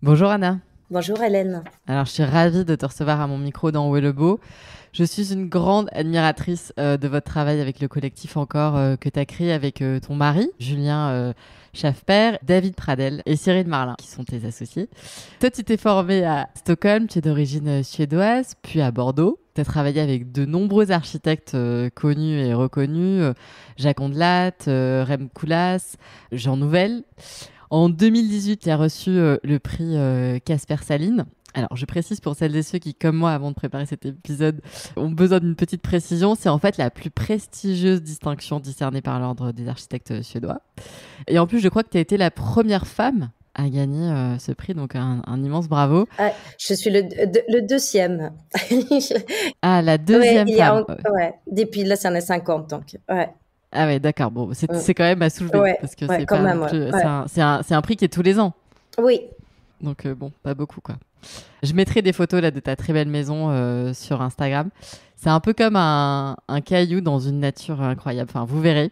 Bonjour Anna. Bonjour Hélène. Alors, je suis ravie de te recevoir à mon micro dans Où est le beau. Je suis une grande admiratrice de votre travail avec le collectif encore que tu as créé avec ton mari, Julien Schaffper, David Pradel et Cyril Marlin, qui sont tes associés. Toi, tu t'es formé à Stockholm, tu es d'origine suédoise, puis à Bordeaux. Tu as travaillé avec de nombreux architectes connus et reconnus, Jacques Ondelat, Rem Koolhaas, Jean Nouvel. En 2018, tu as reçu le prix Casper Saline. Alors, je précise pour celles et ceux qui, comme moi, avant de préparer cet épisode, ont besoin d'une petite précision. C'est en fait la plus prestigieuse distinction discernée par l'Ordre des architectes suédois. Et en plus, je crois que tu as été la première femme à gagner ce prix, donc un immense bravo. Je suis le deuxième. Ah, la Ouais, deuxième femme. ouais. Depuis là, ça en est 50, donc ouais. Ah ouais, d'accord. Bon, Mm. c'est quand même à soulever, Ouais, parce que ouais, c'est quand pas non même, ouais. plus... Ouais. C'est un prix qui est tous les ans. Oui, Donc bon, pas beaucoup quoi. Je mettrai des photos là de ta très belle maison sur Instagram. C'est un peu comme un caillou dans une nature incroyable. Enfin, vous verrez.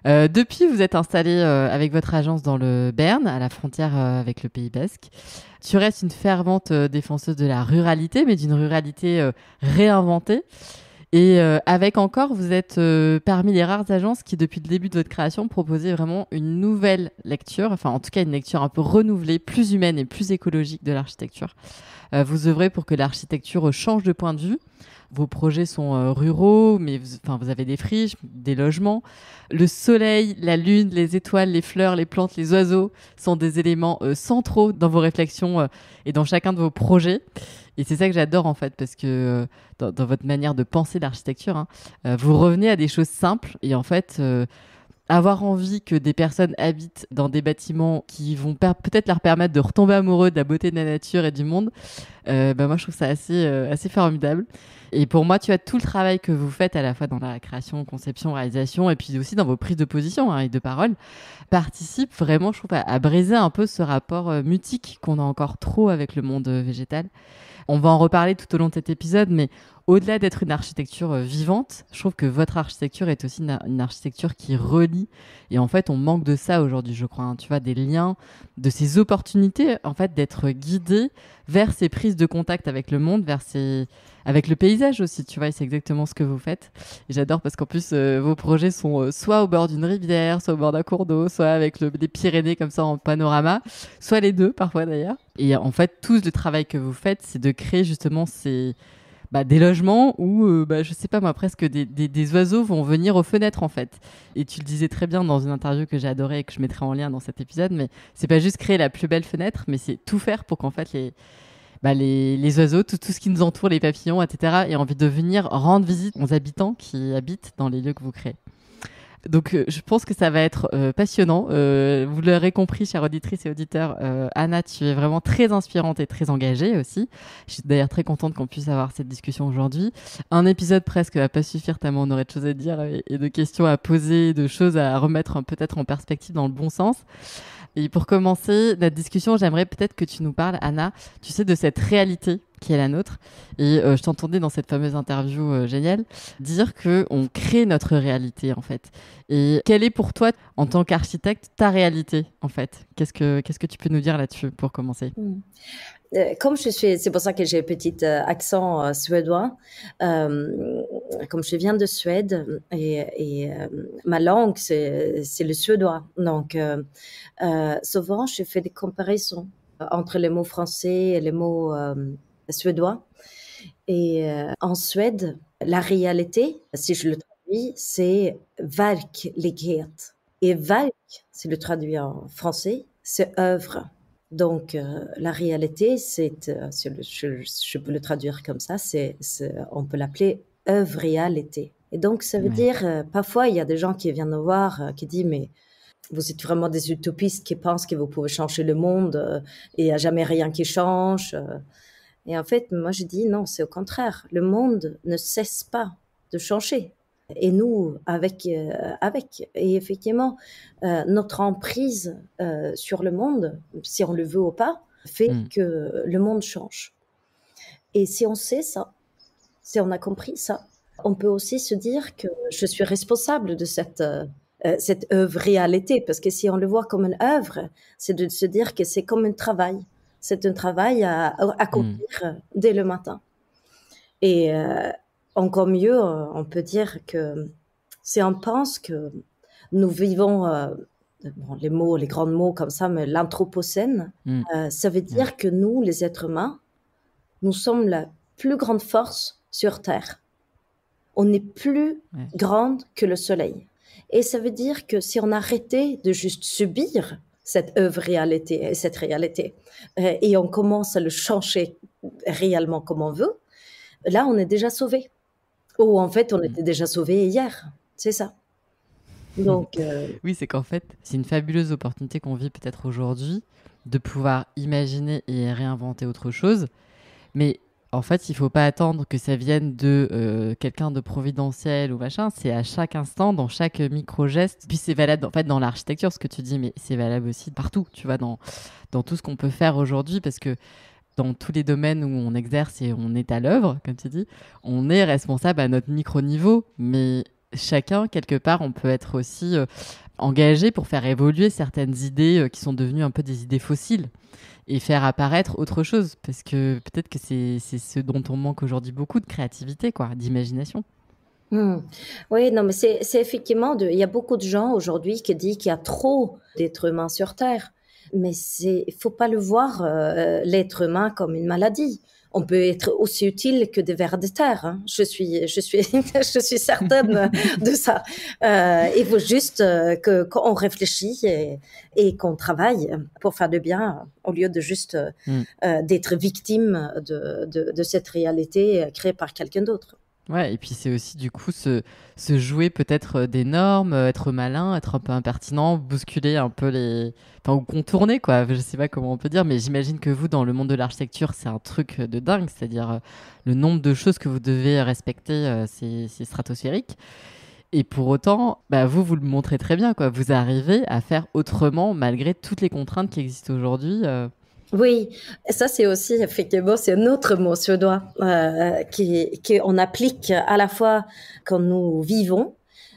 Depuis, vous êtes installé avec votre agence dans le Béarn, à la frontière avec le Pays Basque. Tu restes une fervente défenseuse de la ruralité, mais d'une ruralité réinventée. Et avec encore, vous êtes parmi les rares agences qui, depuis le début de votre création, proposaient vraiment une nouvelle lecture, enfin en tout cas une lecture un peu renouvelée, plus humaine et plus écologique de l'architecture. Vous œuvrez pour que l'architecture change de point de vue. Vos projets sont ruraux, mais vous avez des friches, des logements. Le soleil, la lune, les étoiles, les fleurs, les plantes, les oiseaux sont des éléments centraux dans vos réflexions et dans chacun de vos projets. Et c'est ça que j'adore en fait, parce que dans votre manière de penser l'architecture, hein, vous revenez à des choses simples et en fait, avoir envie que des personnes habitent dans des bâtiments qui vont peut-être leur permettre de retomber amoureux de la beauté de la nature et du monde, moi je trouve ça assez formidable. Et pour moi, tu as tout le travail que vous faites à la fois dans la création, conception, réalisation et puis aussi dans vos prises de position et de parole participe vraiment, je trouve, à briser un peu ce rapport mutique qu'on a encore trop avec le monde végétal. On va en reparler tout au long de cet épisode, mais au-delà d'être une architecture vivante, je trouve que votre architecture est aussi une architecture qui relie. Et en fait, on manque de ça aujourd'hui, je crois. Hein. Tu vois, des liens, de ces opportunités, en fait, d'être guidé vers ces prises de contact avec le monde, avec le paysage aussi, tu vois, et c'est exactement ce que vous faites. Et j'adore parce qu'en plus, vos projets sont soit au bord d'une rivière, soit au bord d'un cours d'eau, soit avec des Pyrénées comme ça en panorama, soit les deux parfois d'ailleurs. Et en fait, tout le travail que vous faites, c'est de créer justement des logements où, je sais pas moi, presque des oiseaux vont venir aux fenêtres en fait. Et tu le disais très bien dans une interview que j'ai adorée et que je mettrai en lien dans cet épisode, mais c'est pas juste créer la plus belle fenêtre, mais c'est tout faire pour qu'en fait les oiseaux, tout ce qui nous entoure, les papillons, etc., aient envie de venir rendre visite aux habitants qui habitent dans les lieux que vous créez. Donc, je pense que ça va être passionnant. Vous l'aurez compris, chère auditrice et auditeur, Anna, tu es vraiment très inspirante et très engagée aussi. Je suis d'ailleurs très contente qu'on puisse avoir cette discussion aujourd'hui. Un épisode presque va pas suffire tellement on aurait de choses à dire et de questions à poser, de choses à remettre peut-être en perspective dans le bon sens. Et pour commencer notre discussion, j'aimerais peut-être que tu nous parles, Anna, tu sais, de cette réalité qui est la nôtre. Et je t'entendais dans cette fameuse interview géniale dire qu'on crée notre réalité, en fait. Et quelle est pour toi, en tant qu'architecte, ta réalité, en fait? Qu'est-ce que tu peux nous dire là-dessus, pour commencer? Mm. Comme je suis, c'est pour ça que j'ai un petit accent suédois. Comme je viens de Suède et ma langue c'est le suédois. Donc souvent je fais des comparaisons entre les mots français et les mots suédois. Et en Suède, la réalité, si je le traduis, c'est verklighet. Et verk, si le traduit en français, c'est œuvre. Donc, la réalité, je peux le traduire comme ça, on peut l'appeler œuvre-réalité. Et donc, ça veut Ouais. dire, parfois, il y a des gens qui viennent nous voir, qui disent, mais vous êtes vraiment des utopistes qui pensent que vous pouvez changer le monde et il n'y a jamais rien qui change. Et en fait, moi, je dis non, c'est au contraire. Le monde ne cesse pas de changer. Et nous, avec. Et effectivement, notre emprise sur le monde, si on le veut ou pas, fait Mm. que le monde change. Et si on sait ça, si on a compris ça, on peut aussi se dire que je suis responsable de cette œuvre réalité. Parce que si on le voit comme une œuvre, c'est de se dire que c'est comme un travail. C'est un travail à accomplir dès le matin. Et encore mieux, on peut dire que si on pense que nous vivons, les grands mots comme ça, mais l'anthropocène, ça veut dire que nous, les êtres humains, nous sommes la plus grande force sur Terre. On est plus grande que le soleil. Et ça veut dire que si on arrêtait de juste subir cette réalité, et on commence à le changer réellement comme on veut, là, on est déjà sauvé. Ou en fait, on était déjà sauvé hier. C'est ça. Donc, oui, c'est qu'en fait, c'est une fabuleuse opportunité qu'on vit peut-être aujourd'hui de pouvoir imaginer et réinventer autre chose. Mais en fait, il ne faut pas attendre que ça vienne de quelqu'un de providentiel ou machin. C'est à chaque instant, dans chaque micro-geste. Puis c'est valable en fait, dans l'architecture, ce que tu dis, mais c'est valable aussi partout, tu vois, dans tout ce qu'on peut faire aujourd'hui, parce que dans tous les domaines où on exerce et on est à l'œuvre, comme tu dis, on est responsable à notre micro-niveau. Mais chacun, quelque part, on peut être aussi engagé pour faire évoluer certaines idées qui sont devenues un peu des idées fossiles et faire apparaître autre chose. Parce que peut-être que c'est ce dont on manque aujourd'hui beaucoup, de créativité, quoi, d'imagination. Oui, non, mais c'est effectivement, il y a beaucoup de gens aujourd'hui qui disent qu'il y a trop d'êtres humains sur Terre. Mais il faut pas le voir, l'être humain, comme une maladie. On peut être aussi utile que des vers de terre. Hein. Je suis certaine de ça. Il faut juste qu'on réfléchisse et qu'on travaille pour faire du bien, au lieu de juste d'être victime de cette réalité créée par quelqu'un d'autre. Ouais, et puis c'est aussi du coup se jouer peut-être des normes, être malin, être un peu impertinent, bousculer un peu ou contourner, quoi. Je sais pas comment on peut dire, mais j'imagine que vous, dans le monde de l'architecture, c'est un truc de dingue, c'est-à-dire le nombre de choses que vous devez respecter, c'est stratosphérique. Et pour autant, vous le montrez très bien, quoi. Vous arrivez à faire autrement malgré toutes les contraintes qui existent aujourd'hui. Oui, ça c'est aussi effectivement c'est un autre mot suédois qu'on applique à la fois quand nous vivons,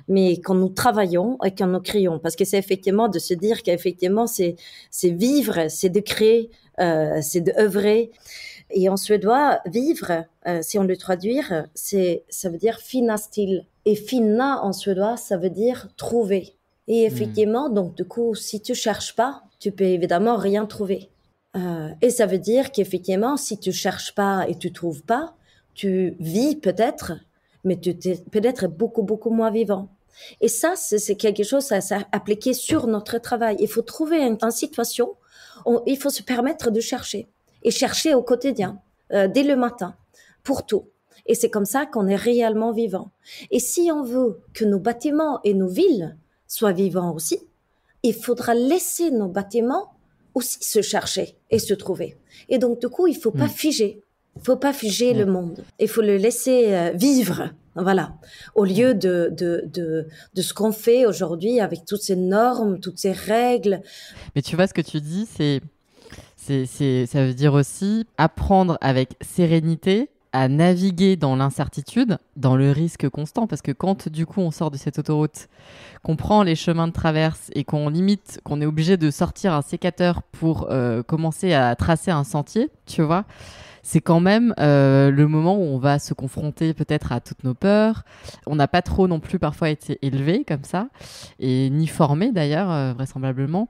mais quand nous travaillons et quand nous créons, parce que c'est effectivement de se dire qu'effectivement c'est vivre, c'est de créer, c'est de œuvrer. Et en suédois, vivre, si on le traduit, ça veut dire finastil. Et finna en suédois, ça veut dire trouver. Et effectivement, donc du coup, si tu cherches pas, tu peux évidemment rien trouver. Et ça veut dire qu'effectivement, si tu cherches pas et tu trouves pas, tu vis peut-être, mais tu es peut-être beaucoup, beaucoup moins vivant. Et ça, c'est quelque chose à appliquer sur notre travail. Il faut trouver une situation où il faut se permettre de chercher. Et chercher au quotidien, dès le matin, pour tout. Et c'est comme ça qu'on est réellement vivant. Et si on veut que nos bâtiments et nos villes soient vivants aussi, il faudra laisser nos bâtiments aussi se chercher et se trouver. Et donc, du coup, il faut pas figer. Il faut pas figer le monde. Il faut le laisser vivre. Voilà. Au lieu de ce qu'on fait aujourd'hui avec toutes ces normes, toutes ces règles. Mais tu vois, ce que tu dis, ça veut dire aussi apprendre avec sérénité à naviguer dans l'incertitude, dans le risque constant, parce que quand du coup on sort de cette autoroute, qu'on prend les chemins de traverse et qu'on est obligé de sortir un sécateur pour commencer à tracer un sentier, tu vois, c'est quand même le moment où on va se confronter peut-être à toutes nos peurs. On n'a pas trop non plus parfois été élevé comme ça, et ni formé d'ailleurs, vraisemblablement.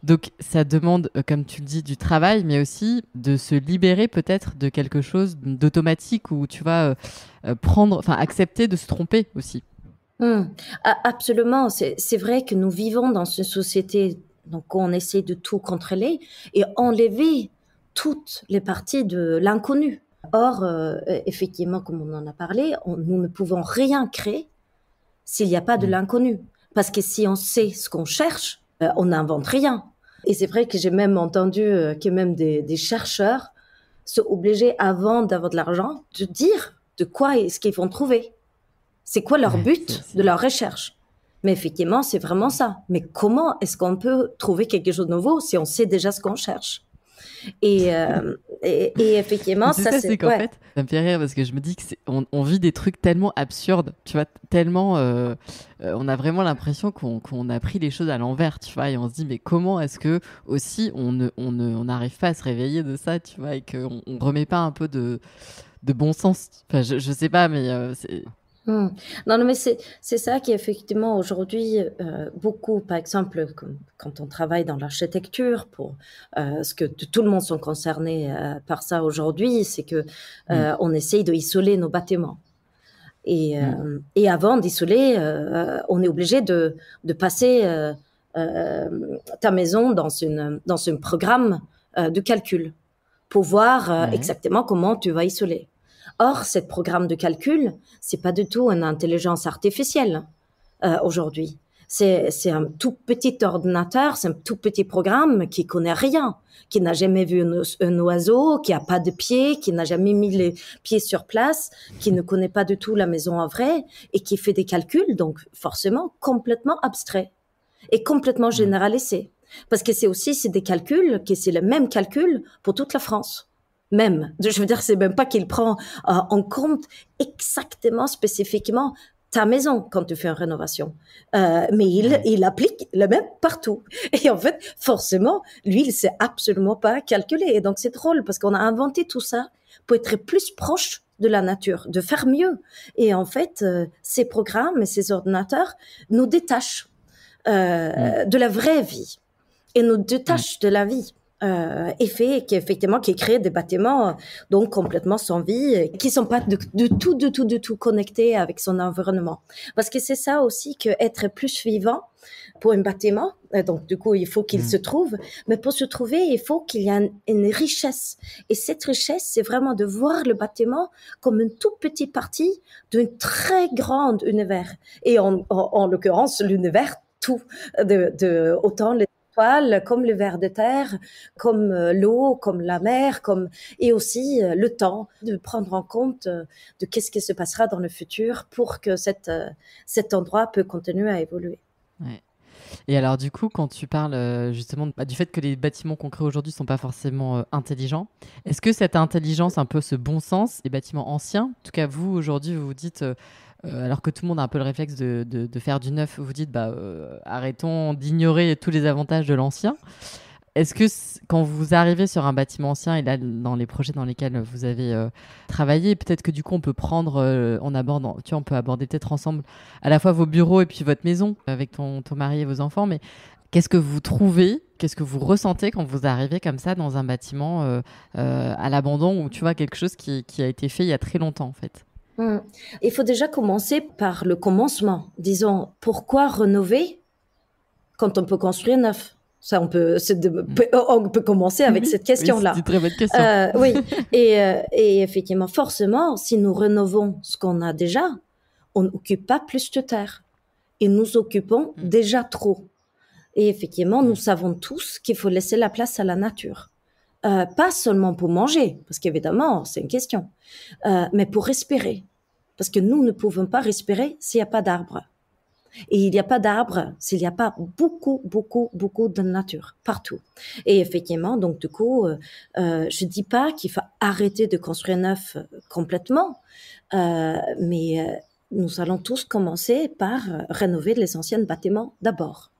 Donc, ça demande, comme tu le dis, du travail, mais aussi de se libérer peut-être de quelque chose d'automatique où tu vas accepter de se tromper aussi. Absolument. C'est vrai que nous vivons dans une société donc on essaie de tout contrôler et enlever toutes les parties de l'inconnu. Or, effectivement, comme on en a parlé, nous ne pouvons rien créer s'il n'y a pas de l'inconnu. Parce que si on sait ce qu'on cherche, on n'invente rien. Et c'est vrai que j'ai même entendu que même des chercheurs sont obligés, avant d'avoir de l'argent, de dire de quoi est-ce qu'ils vont trouver. C'est quoi leur but de leur recherche. Mais effectivement, c'est vraiment ça. Mais comment est-ce qu'on peut trouver quelque chose de nouveau si on sait déjà ce qu'on cherche? Et Et effectivement, C'est ça, c'est qu'en ouais. fait, ça me fait rire parce que je me dis que on vit des trucs tellement absurdes, tu vois, tellement, on a vraiment l'impression qu'on a pris les choses à l'envers, tu vois, et on se dit mais comment est-ce que aussi on n'arrive pas à se réveiller de ça, tu vois, et qu'on remet pas un peu de bon sens. Enfin, je sais pas, mais c'est. Hmm. Non, non, mais c'est ça qui effectivement aujourd'hui beaucoup, par exemple, quand on travaille dans l'architecture, pour ce que tout le monde sont concernés par ça aujourd'hui, c'est que Mm, on essaye de isoler nos bâtiments. mm, Et avant d'isoler, on est obligé de passer ta maison dans un programme de calcul pour voir ouais, exactement comment tu vas isoler. Or, ce programme de calcul, c'est pas du tout une intelligence artificielle aujourd'hui. C'est un tout petit ordinateur, c'est un tout petit programme qui connaît rien, qui n'a jamais vu un oiseau, qui a pas de pieds, qui n'a jamais mis les pieds sur place, qui ne connaît pas du tout la maison en vrai et qui fait des calculs, donc forcément complètement abstraits et complètement ouais. généralisés. Parce que c'est des calculs, que c'est le même calcul pour toute la France. Même. Je veux dire, c'est même pas qu'il prend en compte exactement, spécifiquement ta maison quand tu fais une rénovation. Mais Ouais. il applique le même partout. Et en fait, forcément, lui, il sait absolument pas calculer. Et donc, c'est drôle parce qu'on a inventé tout ça pour être plus proche de la nature, de faire mieux. Et en fait, ces programmes et ces ordinateurs nous détachent Mm, de la vraie vie et nous ouais. détache de la vie. Qui crée des bâtiments donc complètement sans vie, qui sont pas de tout connectés avec son environnement. Parce que c'est ça aussi que être plus vivant pour un bâtiment. Donc du coup, il faut qu'il Mm, se trouve, mais pour se trouver, il faut qu'il y ait une richesse. Et cette richesse, c'est vraiment de voir le bâtiment comme une toute petite partie d'un très grand univers. Et en l'occurrence, l'univers tout, autant les étoiles, comme le ver de terre, comme l'eau, comme la mer, et aussi le temps, de prendre en compte de qu'est-ce qui se passera dans le futur pour que cet endroit peut continuer à évoluer. ouais. Et alors, du coup, quand tu parles justement du fait que les bâtiments qu'on crée aujourd'hui ne sont pas forcément intelligents, est-ce que cette intelligence, un peu ce bon sens, les bâtiments anciens, en tout cas vous, aujourd'hui, vous vous dites, alors que tout le monde a un peu le réflexe de faire du neuf, vous vous dites, bah, arrêtons d'ignorer tous les avantages de l'ancien. Est-ce que quand vous arrivez sur un bâtiment ancien et là dans les projets dans lesquels vous avez travaillé, peut-être que du coup on peut prendre, tu vois, on peut aborder peut-être ensemble à la fois vos bureaux et puis votre maison avec ton mari et vos enfants, mais qu'est-ce que vous trouvez, qu'est-ce que vous ressentez quand vous arrivez comme ça dans un bâtiment à l'abandon ou tu vois quelque chose qui a été fait il y a très longtemps en fait. Hmm. Il faut déjà commencer par le commencement. Disons, pourquoi rénover quand on peut construire neuf? Ça, Mm. on peut commencer avec Oui, cette oui, c'est question-là. une très bonne question. Oui, et effectivement, forcément, si nous rénovons ce qu'on a déjà, on n'occupe pas plus de terre et nous occupons Mm, déjà trop. Et effectivement, nous mm, savons tous qu'il faut laisser la place à la nature. Pas seulement pour manger, parce qu'évidemment, c'est une question, mais pour respirer. Parce que nous ne pouvons pas respirer s'il n'y a pas d'arbres. Et il n'y a pas d'arbres s'il n'y a pas beaucoup, beaucoup, beaucoup de nature partout. Et effectivement, donc du coup, je dis pas qu'il faut arrêter de construire neuf complètement, mais nous allons tous commencer par rénover les anciens bâtiments d'abord.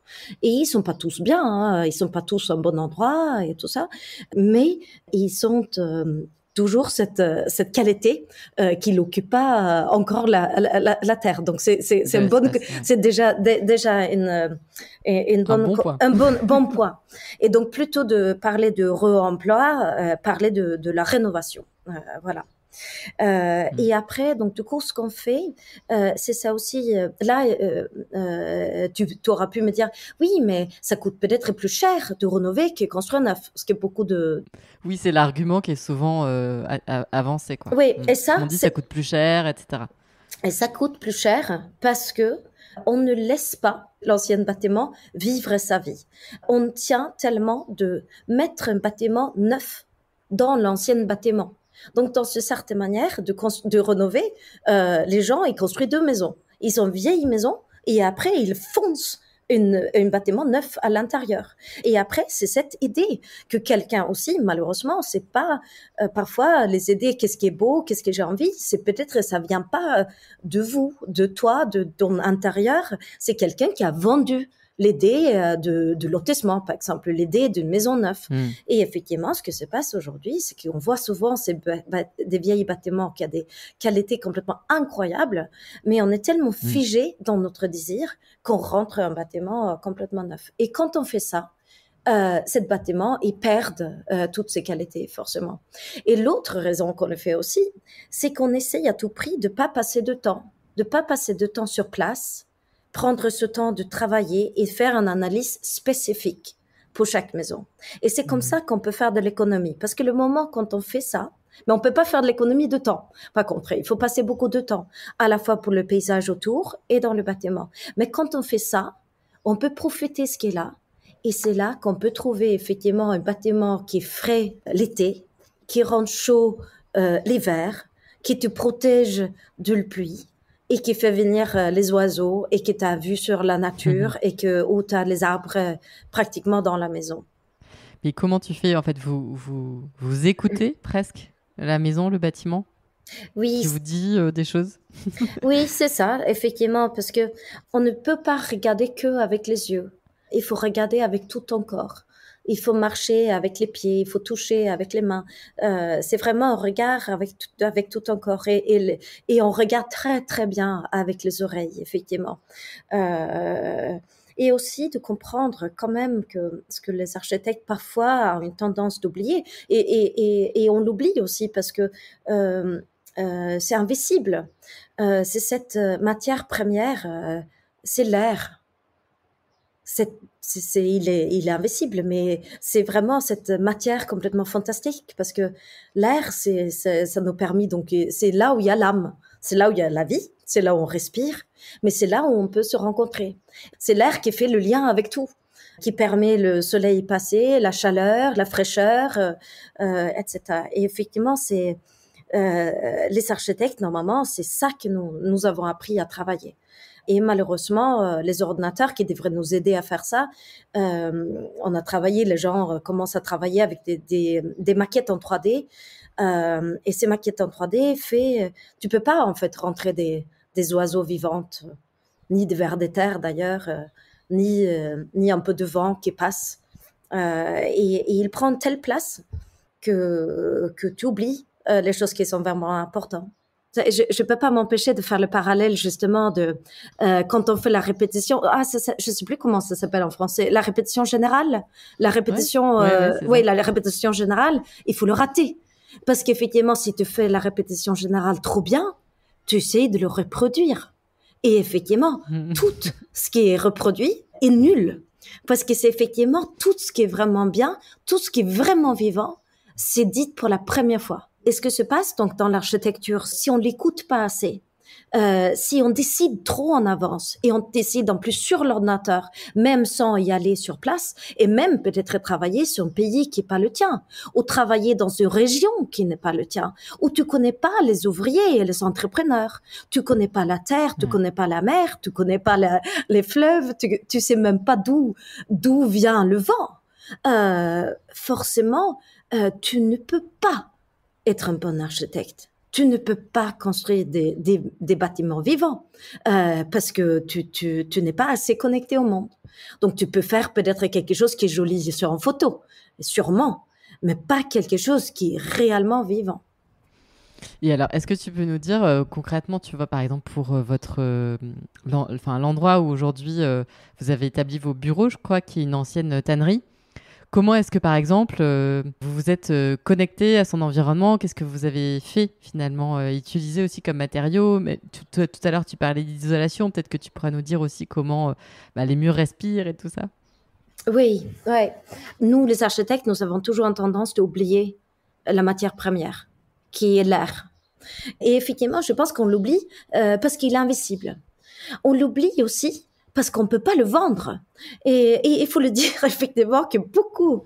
Et ils sont pas tous bien, hein, ils sont pas tous au bon endroit et tout ça, mais ils sont toujours cette qualité qui n'occupe pas encore la terre. Donc c'est de une bonne, l'espace, ouais. c'est déjà une Un bonne, bon point. un bon point. Et donc plutôt de parler de réemploi, parler de la rénovation. Voilà. Mm. Et après, donc du coup, ce qu'on fait, c'est ça aussi. Là, tu auras pu me dire, oui, mais ça coûte peut-être plus cher de rénover que construire neuf, parce que beaucoup de, Oui, c'est l'argument qui est souvent avancé, quoi. oui, Mm. Tout le monde dit ça coûte plus cher, etc. et ça coûte plus cher parce que on ne laisse pas l'ancien bâtiment vivre sa vie. On tient tellement de mettre un bâtiment neuf dans l'ancien bâtiment. Donc, dans cette certaine manière de rénover, les gens, ils construisent deux maisons. Ils ont une vieille maison et après, ils foncent un bâtiment neuf à l'intérieur. Et après, c'est cette idée que quelqu'un aussi, malheureusement, c'est pas parfois les idées, qu'est-ce qui est beau, qu'est-ce que j'ai envie, c'est peut-être ça vient pas de vous, de toi, de ton intérieur, c'est quelqu'un qui a vendu l'idée de lotissement, par exemple, l'idée d'une maison neuve. Et effectivement, ce que se passe aujourd'hui, c'est qu'on voit souvent des vieilles bâtiments qui ont des qualités complètement incroyables, mais on est tellement figé dans notre désir qu'on rentre un bâtiment complètement neuf. Et quand on fait ça, ces bâtiments, ils perdent toutes ces qualités, forcément. Et l'autre raison qu'on le fait aussi, c'est qu'on essaye à tout prix de pas passer de temps sur place, prendre ce temps de travailler et faire une analyse spécifique pour chaque maison. Et c'est comme ça qu'on peut faire de l'économie. Parce que le moment quand on fait ça, mais on peut pas faire de l'économie de temps. Par contre, il faut passer beaucoup de temps, à la fois pour le paysage autour et dans le bâtiment. Mais quand on fait ça, on peut profiter de ce qui est là. Et c'est là qu'on peut trouver effectivement un bâtiment qui est frais l'été, qui rend chaud l'hiver, qui te protège de la pluie et qui fait venir les oiseaux et qui t'a vu sur la nature et où tu as les arbres pratiquement dans la maison. Mais comment tu fais en fait, vous écoutez presque la maison, le bâtiment? Oui. Qui vous dit des choses? Oui, c'est ça, effectivement, parce que on ne peut pas regarder que avec les yeux. Il faut regarder avec tout ton corps. Il faut marcher avec les pieds, il faut toucher avec les mains. C'est vraiment un regard avec tout ton corps et on regarde très très bien avec les oreilles, effectivement. Et aussi de comprendre quand même que ce que les architectes parfois ont une tendance d'oublier et on l'oublie aussi parce que c'est invisible. C'est cette matière première, c'est l'air. Il est invisible, mais c'est vraiment cette matière complètement fantastique parce que l'air, ça nous permet donc c'est là où il y a l'âme, c'est là où il y a la vie, c'est là où on respire, mais c'est là où on peut se rencontrer. C'est l'air qui fait le lien avec tout, qui permet le soleil passer, la chaleur, la fraîcheur, etc. Et effectivement, c'est les architectes normalement, c'est ça que nous avons appris à travailler. Et malheureusement, les ordinateurs qui devraient nous aider à faire ça, on a travaillé, les gens commencent à travailler avec des maquettes en 3D. Et ces maquettes en 3D tu peux pas en fait rentrer des oiseaux vivantes, ni des vers des terres d'ailleurs, ni un peu de vent qui passe. Et il prend telle place que tu oublies les choses qui sont vraiment importantes. Je peux pas m'empêcher de faire le parallèle justement de quand on fait la répétition. Je sais plus comment ça s'appelle en français. La répétition générale, la répétition, la répétition générale. Il faut le rater parce qu'effectivement, si tu fais la répétition générale trop bien, tu essaies de le reproduire. Et effectivement, tout ce qui est reproduit est nul parce que c'est effectivement tout ce qui est vraiment bien, tout ce qui est vraiment vivant, c'est dit pour la première fois. Et ce que se passe donc dans l'architecture, si on l'écoute pas assez, si on décide trop en avance et on décide en plus sur l'ordinateur, même sans y aller sur place, et même peut-être travailler sur un pays qui n'est pas le tien, ou travailler dans une région qui n'est pas le tien, où tu connais pas les ouvriers et les entrepreneurs, tu connais pas la terre, tu connais pas la mer, tu connais pas les fleuves, tu sais même pas d'où vient le vent. Forcément, tu ne peux pas être un bon architecte. Tu ne peux pas construire des bâtiments vivants parce que tu n'es pas assez connecté au monde. Donc, tu peux faire peut-être quelque chose qui est joli sur une photo, sûrement, mais pas quelque chose qui est réellement vivant. Et alors, est-ce que tu peux nous dire concrètement, tu vois, par exemple, pour l'endroit où aujourd'hui vous avez établi vos bureaux, je crois, qui est une ancienne tannerie. Comment est-ce que, par exemple, vous vous êtes connecté à son environnement? Qu'est-ce que vous avez fait, finalement, utiliser aussi comme matériaux? Mais tout à l'heure, tu parlais d'isolation. Peut-être que tu pourras nous dire aussi comment les murs respirent et tout ça. Oui, ouais. Nous, les architectes, nous avons toujours une tendance d'oublier la matière première, qui est l'air. Et effectivement, je pense qu'on l'oublie parce qu'il est invisible. On l'oublie aussi parce qu'on peut pas le vendre. Et il faut le dire effectivement que beaucoup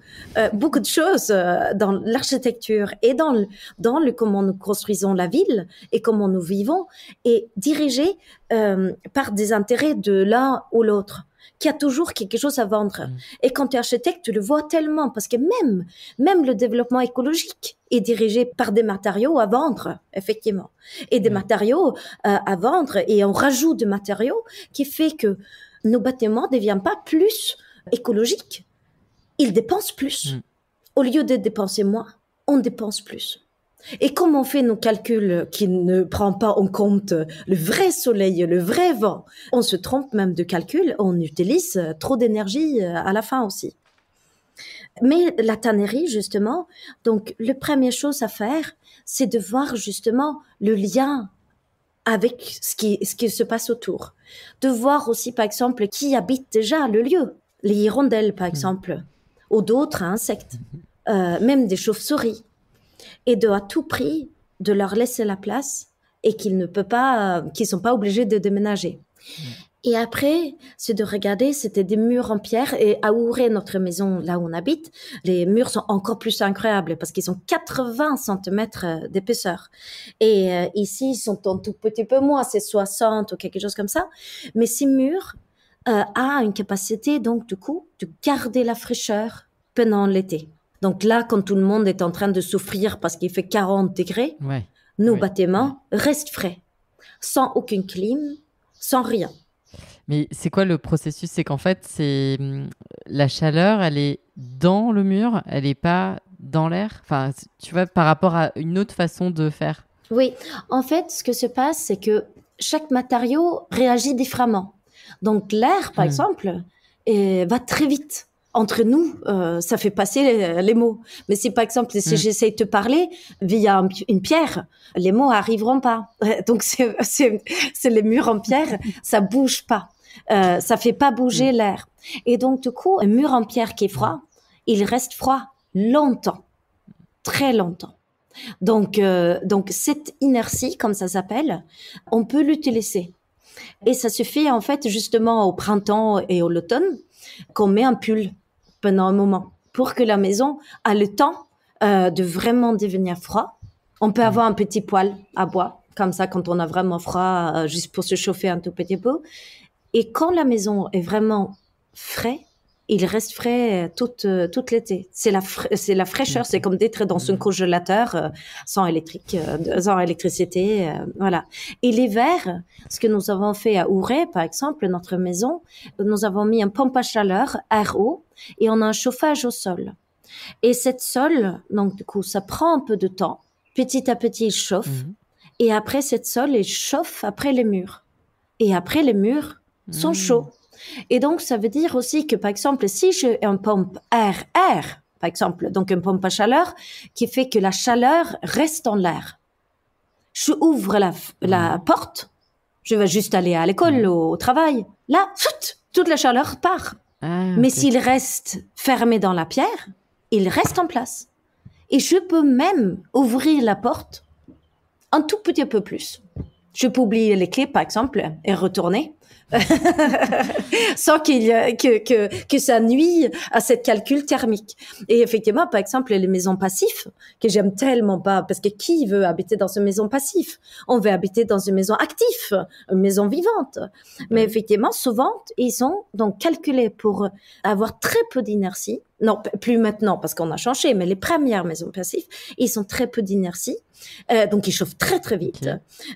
de choses dans l'architecture et dans le comment nous construisons la ville et comment nous vivons est dirigée par des intérêts de l'un ou l'autre. qui a toujours quelque chose à vendre. Et quand tu es architecte, tu le vois tellement, parce que même le développement écologique est dirigé par des matériaux à vendre, effectivement. Et des matériaux à vendre, et on rajoute des matériaux qui fait que nos bâtiments ne deviennent pas plus écologiques. Ils dépensent plus. Au lieu de dépenser moins, on dépense plus. Et comme on fait nos calculs qui ne prennent pas en compte le vrai soleil, le vrai vent, on se trompe même de calcul, on utilise trop d'énergie à la fin aussi. Mais la tannerie, justement, donc la première chose à faire, c'est de voir justement le lien avec ce qui se passe autour. De voir aussi, par exemple, qui habite déjà le lieu. Les hirondelles, par exemple, ou d'autres insectes, même des chauves-souris. Et de à tout prix de leur laisser la place et qu'ils sont pas obligés de déménager. Et après, c'est de regarder, c'était des murs en pierre, et à Ouray, notre maison, là où on habite, les murs sont encore plus incroyables parce qu'ils ont 80 cm d'épaisseur. Et ici, ils sont un tout petit peu moins, c'est 60 ou quelque chose comme ça. Mais ces murs a une capacité, donc, du coup, de garder la fraîcheur pendant l'été. Donc là, quand tout le monde est en train de souffrir parce qu'il fait 40 degrés, nos bâtiments restent frais, sans aucune clim, sans rien. Mais c'est quoi le processus? C'est qu'en fait, la chaleur, elle est dans le mur, elle n'est pas dans l'air. Enfin, tu vois, par rapport à une autre façon de faire. Oui, en fait, ce que se passe, c'est que chaque matériau réagit différemment. Donc l'air, par exemple, va très vite. Entre nous, ça fait passer les mots. Mais si, par exemple, si j'essaie de te parler via une pierre, les mots arriveront pas. Donc, c'est les murs en pierre, ça bouge pas. Ça fait pas bouger l'air. Et donc, du coup, un mur en pierre qui est froid, il reste froid longtemps. Très longtemps. Donc cette inertie, comme ça s'appelle, on peut l'utiliser. Et ça suffit, en fait, justement, au printemps et à l'automne, qu'on met un pull pendant un moment pour que la maison a le temps de vraiment devenir froid. On peut avoir un petit poêle à bois, comme ça, quand on a vraiment froid, juste pour se chauffer un tout petit peu. Et quand la maison est vraiment frais, il reste frais toute l'été. C'est la fraîcheur, c'est comme d'être dans un congélateur sans électricité, voilà. Et l'hiver, ce que nous avons fait à Ouray, par exemple, notre maison, nous avons mis un pompe à chaleur, RO, et on a un chauffage au sol. Et cette sol, donc du coup, ça prend un peu de temps. Petit à petit, il chauffe. Et après, cette sol, il chauffe après les murs. Et après, les murs sont chauds. Et donc, ça veut dire aussi que, par exemple, si j'ai une pompe air, par exemple, donc une pompe à chaleur, qui fait que la chaleur reste dans l'air. Je ouvre la porte, je vais juste aller à l'école, au travail. Là, toute la chaleur part. Mais s'il reste fermé dans la pierre, il reste en place. Et je peux même ouvrir la porte un tout petit peu plus. Je peux oublier les clés, par exemple, et retourner. Sans que ça nuit à cette calcul thermique. Et effectivement, par exemple, les maisons passives, que j'aime tellement pas, parce que qui veut habiter dans une maison passive? On veut habiter dans une maison active, une maison vivante. Mais effectivement, souvent, ils sont donc calculés pour avoir très peu d'inertie. Non, plus maintenant, parce qu'on a changé, mais les premières maisons passives, ils sont très peu d'inertie. Donc, ils chauffent très, très vite.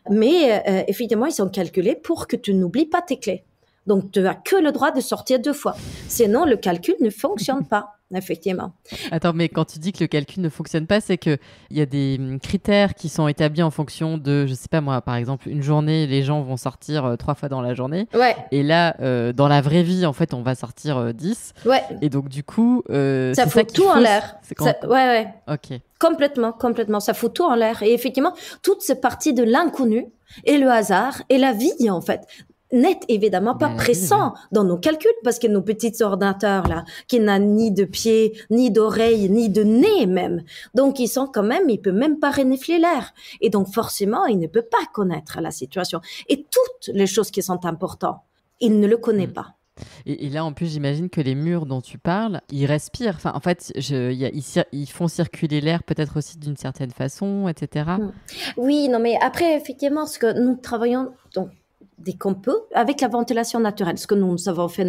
Mais effectivement, ils sont calculés pour que tu n'oublies pas tes clés. Donc, tu n'as que le droit de sortir 2 fois. Sinon, le calcul ne fonctionne pas, effectivement. Attends, mais quand tu dis que le calcul ne fonctionne pas, c'est qu'il y a des critères qui sont établis en fonction de, je ne sais pas moi, par exemple, une journée, les gens vont sortir 3 fois dans la journée. Ouais. Et là, dans la vraie vie, en fait, on va sortir 10. Ouais. Et donc, du coup, ça fout tout en l'air. Ouais. Ok. Complètement. Ça fout tout en l'air. Et effectivement, toute cette partie de l'inconnu et le hasard et la vie, en fait, n'est évidemment pas présent dans nos calculs, parce que nos petits ordinateurs là, qui n'ont ni de pieds, ni d'oreilles, ni de nez même, donc ils peuvent même pas renifler l'air, et donc forcément il ne peut pas connaître la situation, et toutes les choses qui sont importantes, il ne le connaît pas. Et là, en plus, j'imagine que les murs dont tu parles, ils respirent. Enfin, en fait, ils font circuler l'air peut-être aussi d'une certaine façon, etc. Oui, non, mais après, effectivement, ce que nous travaillons, donc, dès qu'on peut, avec la ventilation naturelle, ce que nous avons fait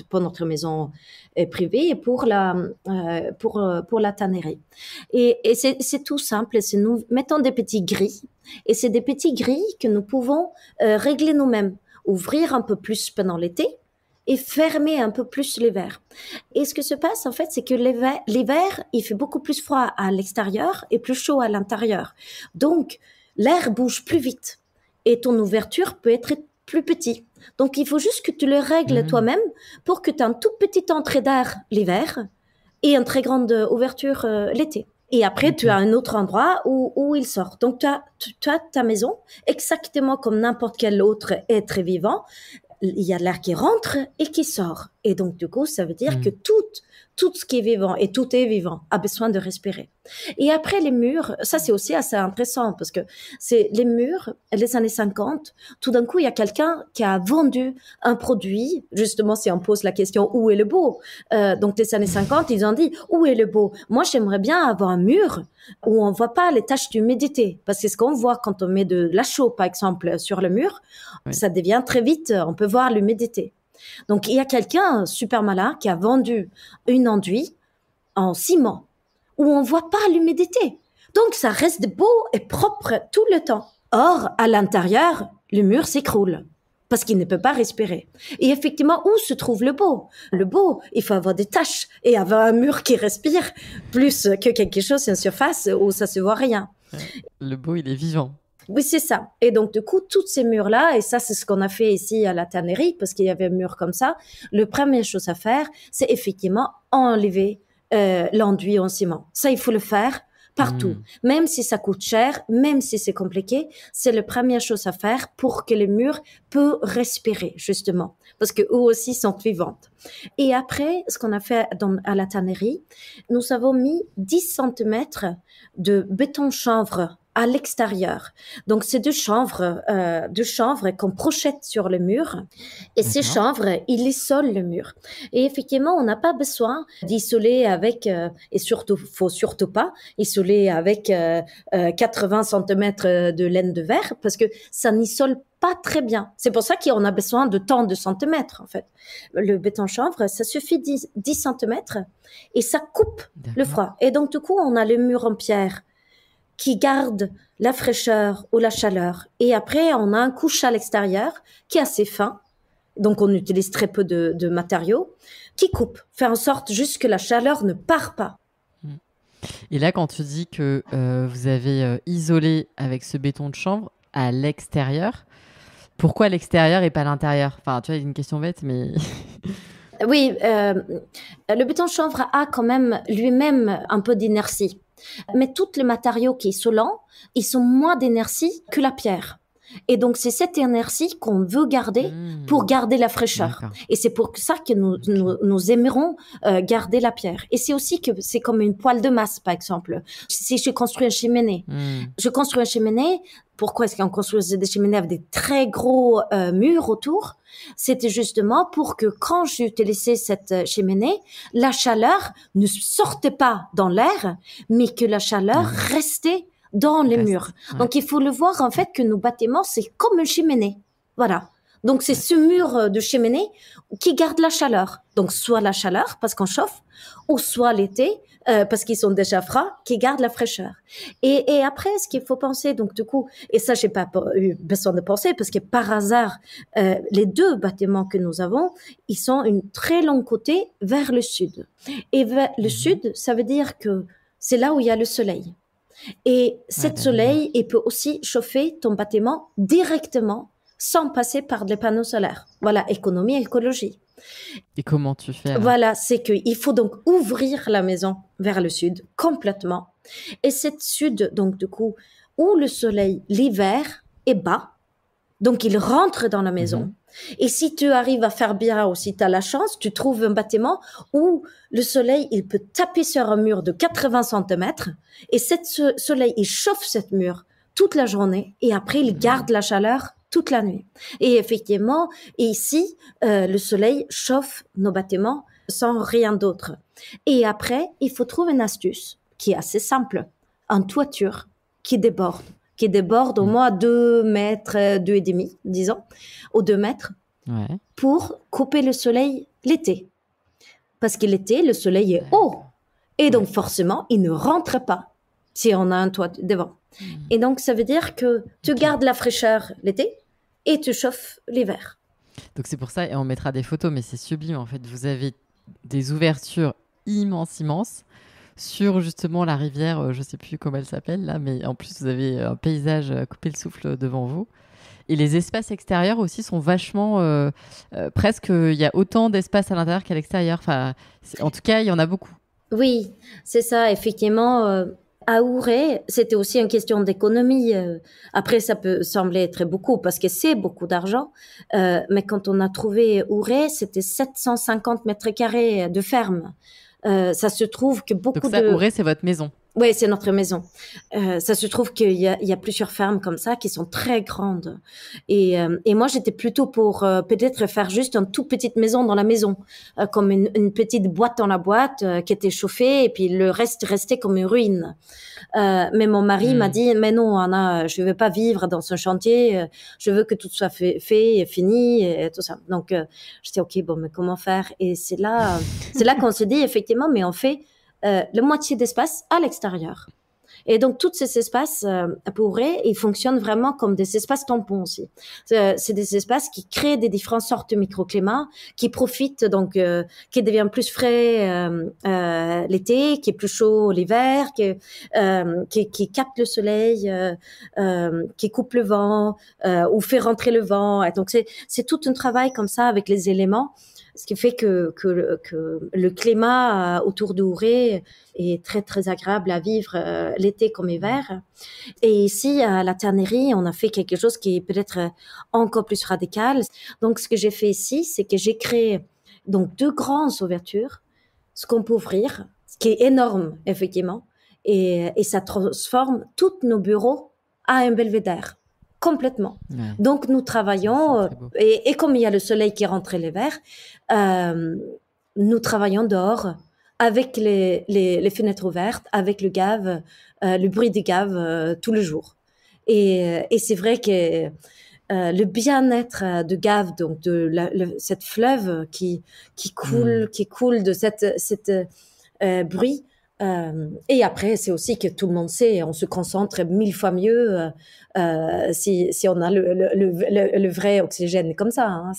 pour notre maison privée et pour la tannerie. Et c'est tout simple, c'est nous mettons des petits grilles, et c'est des petits grilles que nous pouvons régler nous-mêmes, ouvrir un peu plus pendant l'été et fermer un peu plus l'hiver. Et ce que se passe, en fait, c'est que l'hiver, il fait beaucoup plus froid à l'extérieur et plus chaud à l'intérieur. Donc, l'air bouge plus vite et ton ouverture peut être plus petite. Donc, il faut juste que tu le règles toi-même pour que tu aies une toute petite entrée d'air l'hiver et une très grande ouverture l'été. Et après, tu as un autre endroit où il sort. Donc, tu as ta maison exactement comme n'importe quel autre être vivant. Il y a l'air qui rentre et qui sort. Et donc, du coup, ça veut dire que tout ce qui est vivant, et tout est vivant, a besoin de respirer. Et après, les murs, ça, c'est aussi assez intéressant parce que c'est les murs, les années 50, tout d'un coup, il y a quelqu'un qui a vendu un produit. Justement, si on pose la question, où est le beau? Donc, les années 50, ils ont dit, où est le beau? Moi, j'aimerais bien avoir un mur où on voit pas les taches d'humidité. Parce que ce qu'on voit quand on met de la chaux, par exemple, sur le mur, ça devient très vite, on peut voir l'humidité. Donc, il y a quelqu'un super malin qui a vendu une enduit en ciment où on voit pas l'humidité. Donc, ça reste beau et propre tout le temps. Or, à l'intérieur, le mur s'écroule parce qu'il ne peut pas respirer. Et effectivement, où se trouve le beau? Le beau, il faut avoir des taches et avoir un mur qui respire plus que quelque chose, une surface où ça se voit rien. Le beau, il est vivant. Oui, c'est ça. Et donc, du coup, tous ces murs-là, et ça, c'est ce qu'on a fait ici à la tannerie, parce qu'il y avait un mur comme ça, la première chose à faire, c'est effectivement enlever l'enduit en ciment. Ça, il faut le faire partout. Même si ça coûte cher, même si c'est compliqué, c'est la première chose à faire pour que les murs puissent respirer, justement. Parce que eux aussi sont vivantes. Et après, ce qu'on a fait à la tannerie, nous avons mis 10 centimètres de béton chanvre à l'extérieur. Donc, c'est deux chanvres qu'on projette sur le mur. Et ces chanvres, ils isolent le mur. Et effectivement, on n'a pas besoin d'isoler avec, et surtout, faut surtout pas isoler avec 80 centimètres de laine de verre parce que ça n'isole pas très bien. C'est pour ça qu'on a besoin de tant de centimètres, en fait. Le béton chanvre, ça suffit 10 centimètres et ça coupe le froid. Et donc, du coup, on a le mur en pierre qui garde la fraîcheur ou la chaleur. Et après, on a un couche à l'extérieur qui est assez fin. Donc, on utilise très peu de matériaux qui coupe, fait en sorte juste que la chaleur ne part pas. Et là, quand tu dis que vous avez isolé avec ce béton de chanvre à l'extérieur, pourquoi à l'extérieur et pas à l'intérieur? Enfin, tu vois, une question bête, mais... Oui, le béton de chanvre a quand même lui-même un peu d'inertie. Mais tous les matériaux qui sont isolants, ils sont moins d'énergie que la pierre. Et donc, c'est cette énergie qu'on veut garder pour garder la fraîcheur. Et c'est pour ça que nous aimerons garder la pierre. Et c'est aussi que c'est comme une poêle de masse, par exemple. Si je construis une cheminée, je construis une cheminée. Pourquoi est-ce qu'on construisait des cheminées avec des très gros murs autour? C'était justement pour que quand j'utilisais cette cheminée, la chaleur ne sortait pas dans l'air, mais que la chaleur restait dans les murs. Donc, il faut le voir, en fait, que nos bâtiments, c'est comme une cheminée. Voilà. Donc, c'est ce mur de cheminée qui garde la chaleur. Donc, soit la chaleur, parce qu'on chauffe, ou soit l'été, parce qu'ils sont déjà froids, qui gardent la fraîcheur. Et après, ce qu'il faut penser, donc, du coup, et ça, j'ai pas eu besoin de penser, parce que par hasard, les deux bâtiments que nous avons, ils sont une très longue côté vers le sud. Et vers le sud, ça veut dire que c'est là où il y a le soleil. Et cet soleil, il peut aussi chauffer ton bâtiment directement sans passer par des panneaux solaires. Voilà, économie et écologie. Et comment tu fais alors? Voilà, c'est qu'il faut donc ouvrir la maison vers le sud complètement. Et cette sud, donc du coup, où le soleil, l'hiver, est bas, donc il rentre dans la maison. Et si tu arrives à faire bien ou si tu as la chance, tu trouves un bâtiment où le soleil, il peut taper sur un mur de 80 centimètres et ce soleil, il chauffe cette mur toute la journée et après, il garde la chaleur toute la nuit. Et effectivement, ici, le soleil chauffe nos bâtiments sans rien d'autre. Et après, il faut trouver une astuce qui est assez simple, une toiture qui déborde qui déborde au moins 2 mètres, 2,5, disons, ou 2 mètres, Ouais. pour couper le soleil l'été. Parce que l'été, le soleil est haut. Et donc, forcément, il ne rentre pas si on a un toit devant. Et donc, ça veut dire que tu gardes la fraîcheur l'été et tu chauffes l'hiver. Donc c'est pour ça, et on mettra des photos, mais c'est sublime en fait. Vous avez des ouvertures immenses sur justement la rivière, je sais plus comment elle s'appelle là, mais en plus vous avez un paysage à couper le souffle devant vous. Et les espaces extérieurs aussi sont vachement, presque, il y a autant d'espace à l'intérieur qu'à l'extérieur. Enfin, en tout cas, il y en a beaucoup. Oui, c'est ça, effectivement. À Ouray, c'était aussi une question d'économie. Après, ça peut sembler très beaucoup parce que c'est beaucoup d'argent. Mais quand on a trouvé Ouray, c'était 750 mètres carrés de ferme. Ça se trouve que beaucoup Donc ça, de... Ouray, c'est votre maison. Oui, c'est notre maison. Ça se trouve qu'il y a plusieurs fermes comme ça qui sont très grandes. Et moi, j'étais plutôt pour peut-être faire juste une toute petite maison dans la maison, comme une petite boîte dans la boîte qui était chauffée et puis le reste restait comme une ruine. Mais mon mari m'a dit, mais non, Anna, je veux pas vivre dans ce chantier. Je veux que tout soit fait et fini et tout ça. Donc, je dis, OK, bon, mais comment faire? Et c'est là qu'on s'est dit, effectivement, mais on fait la moitié d'espace à l'extérieur. Et donc, tous ces espaces pour eux, ils fonctionnent vraiment comme des espaces tampons aussi. C'est des espaces qui créent des différentes sortes de microclimats, qui profitent, donc, qui deviennent plus frais l'été, qui est plus chaud l'hiver, qui capte le soleil, qui coupe le vent, ou fait rentrer le vent. Et donc, c'est tout un travail comme ça avec les éléments. Ce qui fait que le climat autour d'Ouray est très, très agréable à vivre l'été comme hiver. Et ici, à la tannerie, on a fait quelque chose qui est peut-être encore plus radical. Donc, ce que j'ai fait ici, c'est que j'ai créé donc 2 grandes ouvertures, ce qu'on peut ouvrir, ce qui est énorme, effectivement. Et ça transforme tous nos bureaux à un belvédère. Complètement. Ouais. Donc, nous travaillons, C'est très beau. et comme il y a le soleil qui rentre l'hiver, nous travaillons dehors avec les fenêtres ouvertes, avec le gave, le bruit des gaves tout le jour. Et c'est vrai que le bien-être de gave, donc de cette fleuve qui coule de cette bruit. Et après, c'est aussi que tout le monde sait, on se concentre 1000 fois mieux si on a le vrai oxygène comme ça. Hein.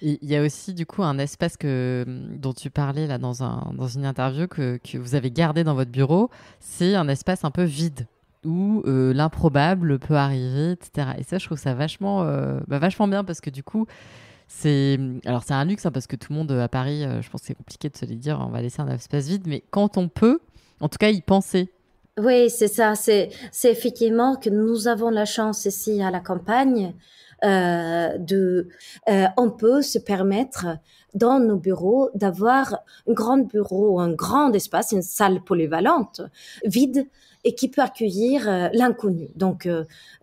Il y a aussi du coup un espace dont tu parlais là dans une interview que vous avez gardé dans votre bureau. C'est un espace un peu vide où l'improbable peut arriver, etc. Et ça, je trouve ça vachement bien parce que du coup, c'est un luxe hein, parce que tout le monde à Paris, je pense que c'est compliqué de se les dire, on va laisser un espace vide, mais quand on peut, en tout cas, y penser. Oui, c'est ça. C'est effectivement que nous avons la chance ici à la campagne on peut se permettre dans nos bureaux d'avoir un grand bureau, un grand espace, une salle polyvalente, vide et qui peut accueillir l'inconnu. Donc,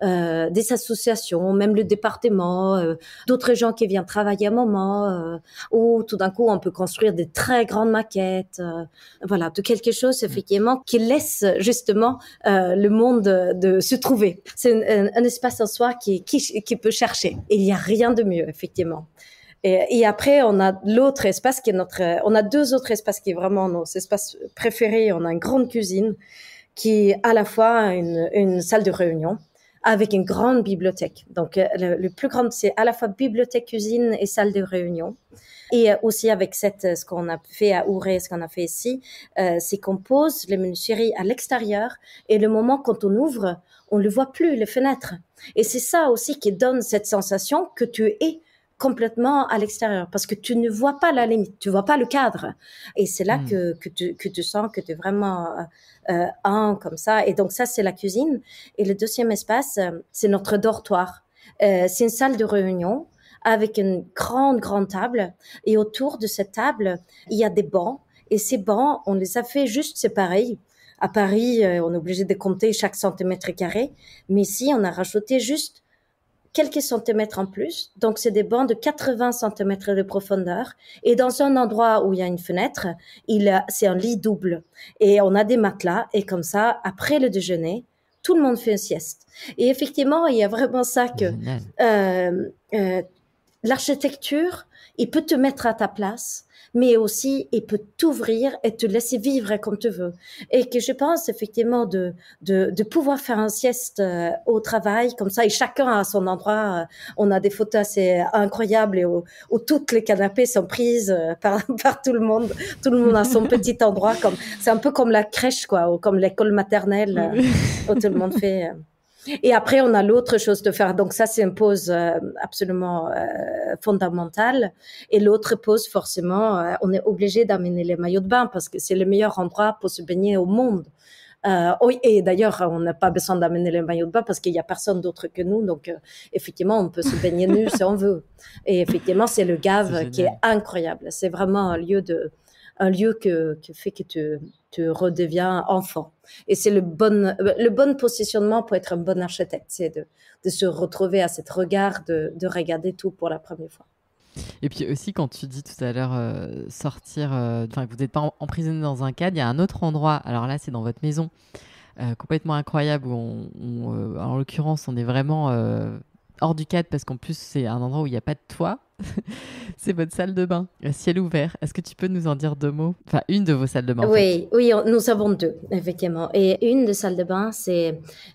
des associations, même le département, d'autres gens qui viennent travailler un moment, ou tout d'un coup, on peut construire des très grandes maquettes, voilà, de quelque chose, effectivement, qui laisse justement le monde de se trouver. C'est un espace en soi qui peut chercher. Et il n'y a rien de mieux, effectivement. Et après, on a l'autre espace qui est on a 2 autres espaces qui est vraiment nos espaces préférés. On a une grande cuisine qui est à la fois une salle de réunion avec une grande bibliothèque. Donc, le plus grand, c'est à la fois bibliothèque, cuisine et salle de réunion. Et aussi avec ce qu'on a fait à Ouray, ce qu'on a fait ici, c'est qu'on pose les menuiseries à l'extérieur et le moment quand on ouvre, on ne le voit plus, les fenêtres. Et c'est ça aussi qui donne cette sensation que tu es complètement à l'extérieur parce que tu ne vois pas la limite, tu vois pas le cadre. Et c'est là que tu sens que tu es vraiment comme ça. Et donc ça, c'est la cuisine. Et le deuxième espace, c'est notre dortoir. C'est une salle de réunion avec une grande table. Et autour de cette table, il y a des bancs. Et ces bancs, on les a fait juste séparés. À Paris, on est obligé de compter chaque centimètre carré. Mais ici, on a rajouté juste quelques centimètres en plus. Donc, c'est des bancs de 80 centimètres de profondeur. Et dans un endroit où il y a une fenêtre, c'est un lit double. Et on a des matelas. Et comme ça, après le déjeuner, tout le monde fait une sieste. Et effectivement, il y a vraiment ça que Génial. L'architecture, il peut te mettre à ta place, mais aussi il peut t'ouvrir et te laisser vivre comme tu veux. Et que je pense effectivement de pouvoir faire un sieste au travail comme ça, et chacun a son endroit. On a des photos assez incroyables et où toutes les canapés sont prises par tout le monde. Tout le monde a son petit endroit. C'est un peu comme la crèche, quoi, ou comme l'école maternelle où tout le monde fait. Et après, on a l'autre chose de faire. Donc ça, c'est une pause absolument fondamentale. Et l'autre pause, forcément, on est obligé d'amener les maillots de bain parce que c'est le meilleur endroit pour se baigner au monde. Oui, et d'ailleurs, on n'a pas besoin d'amener les maillots de bain parce qu'il y a personne d'autre que nous. Donc, effectivement, on peut se baigner nu si on veut. Et effectivement, c'est le Gave qui est incroyable. C'est vraiment un lieu qui fait que tu redeviens enfant. Et c'est le bon positionnement pour être un bon architecte, c'est de se retrouver à cet regard, de regarder tout pour la première fois. Et puis aussi, quand tu dis tout à l'heure sortir, enfin que vous n'êtes pas emprisonné dans un cadre, il y a un autre endroit, alors là c'est dans votre maison, complètement incroyable, où en l'occurrence on est vraiment hors du cadre parce qu'en plus c'est un endroit où il n'y a pas de toit. C'est votre salle de bain, ciel ouvert. Est-ce que tu peux nous en dire 2 mots? Enfin, une de vos salles de bain, en fait. Oui, nous avons 2, effectivement. Et une des salles de bain,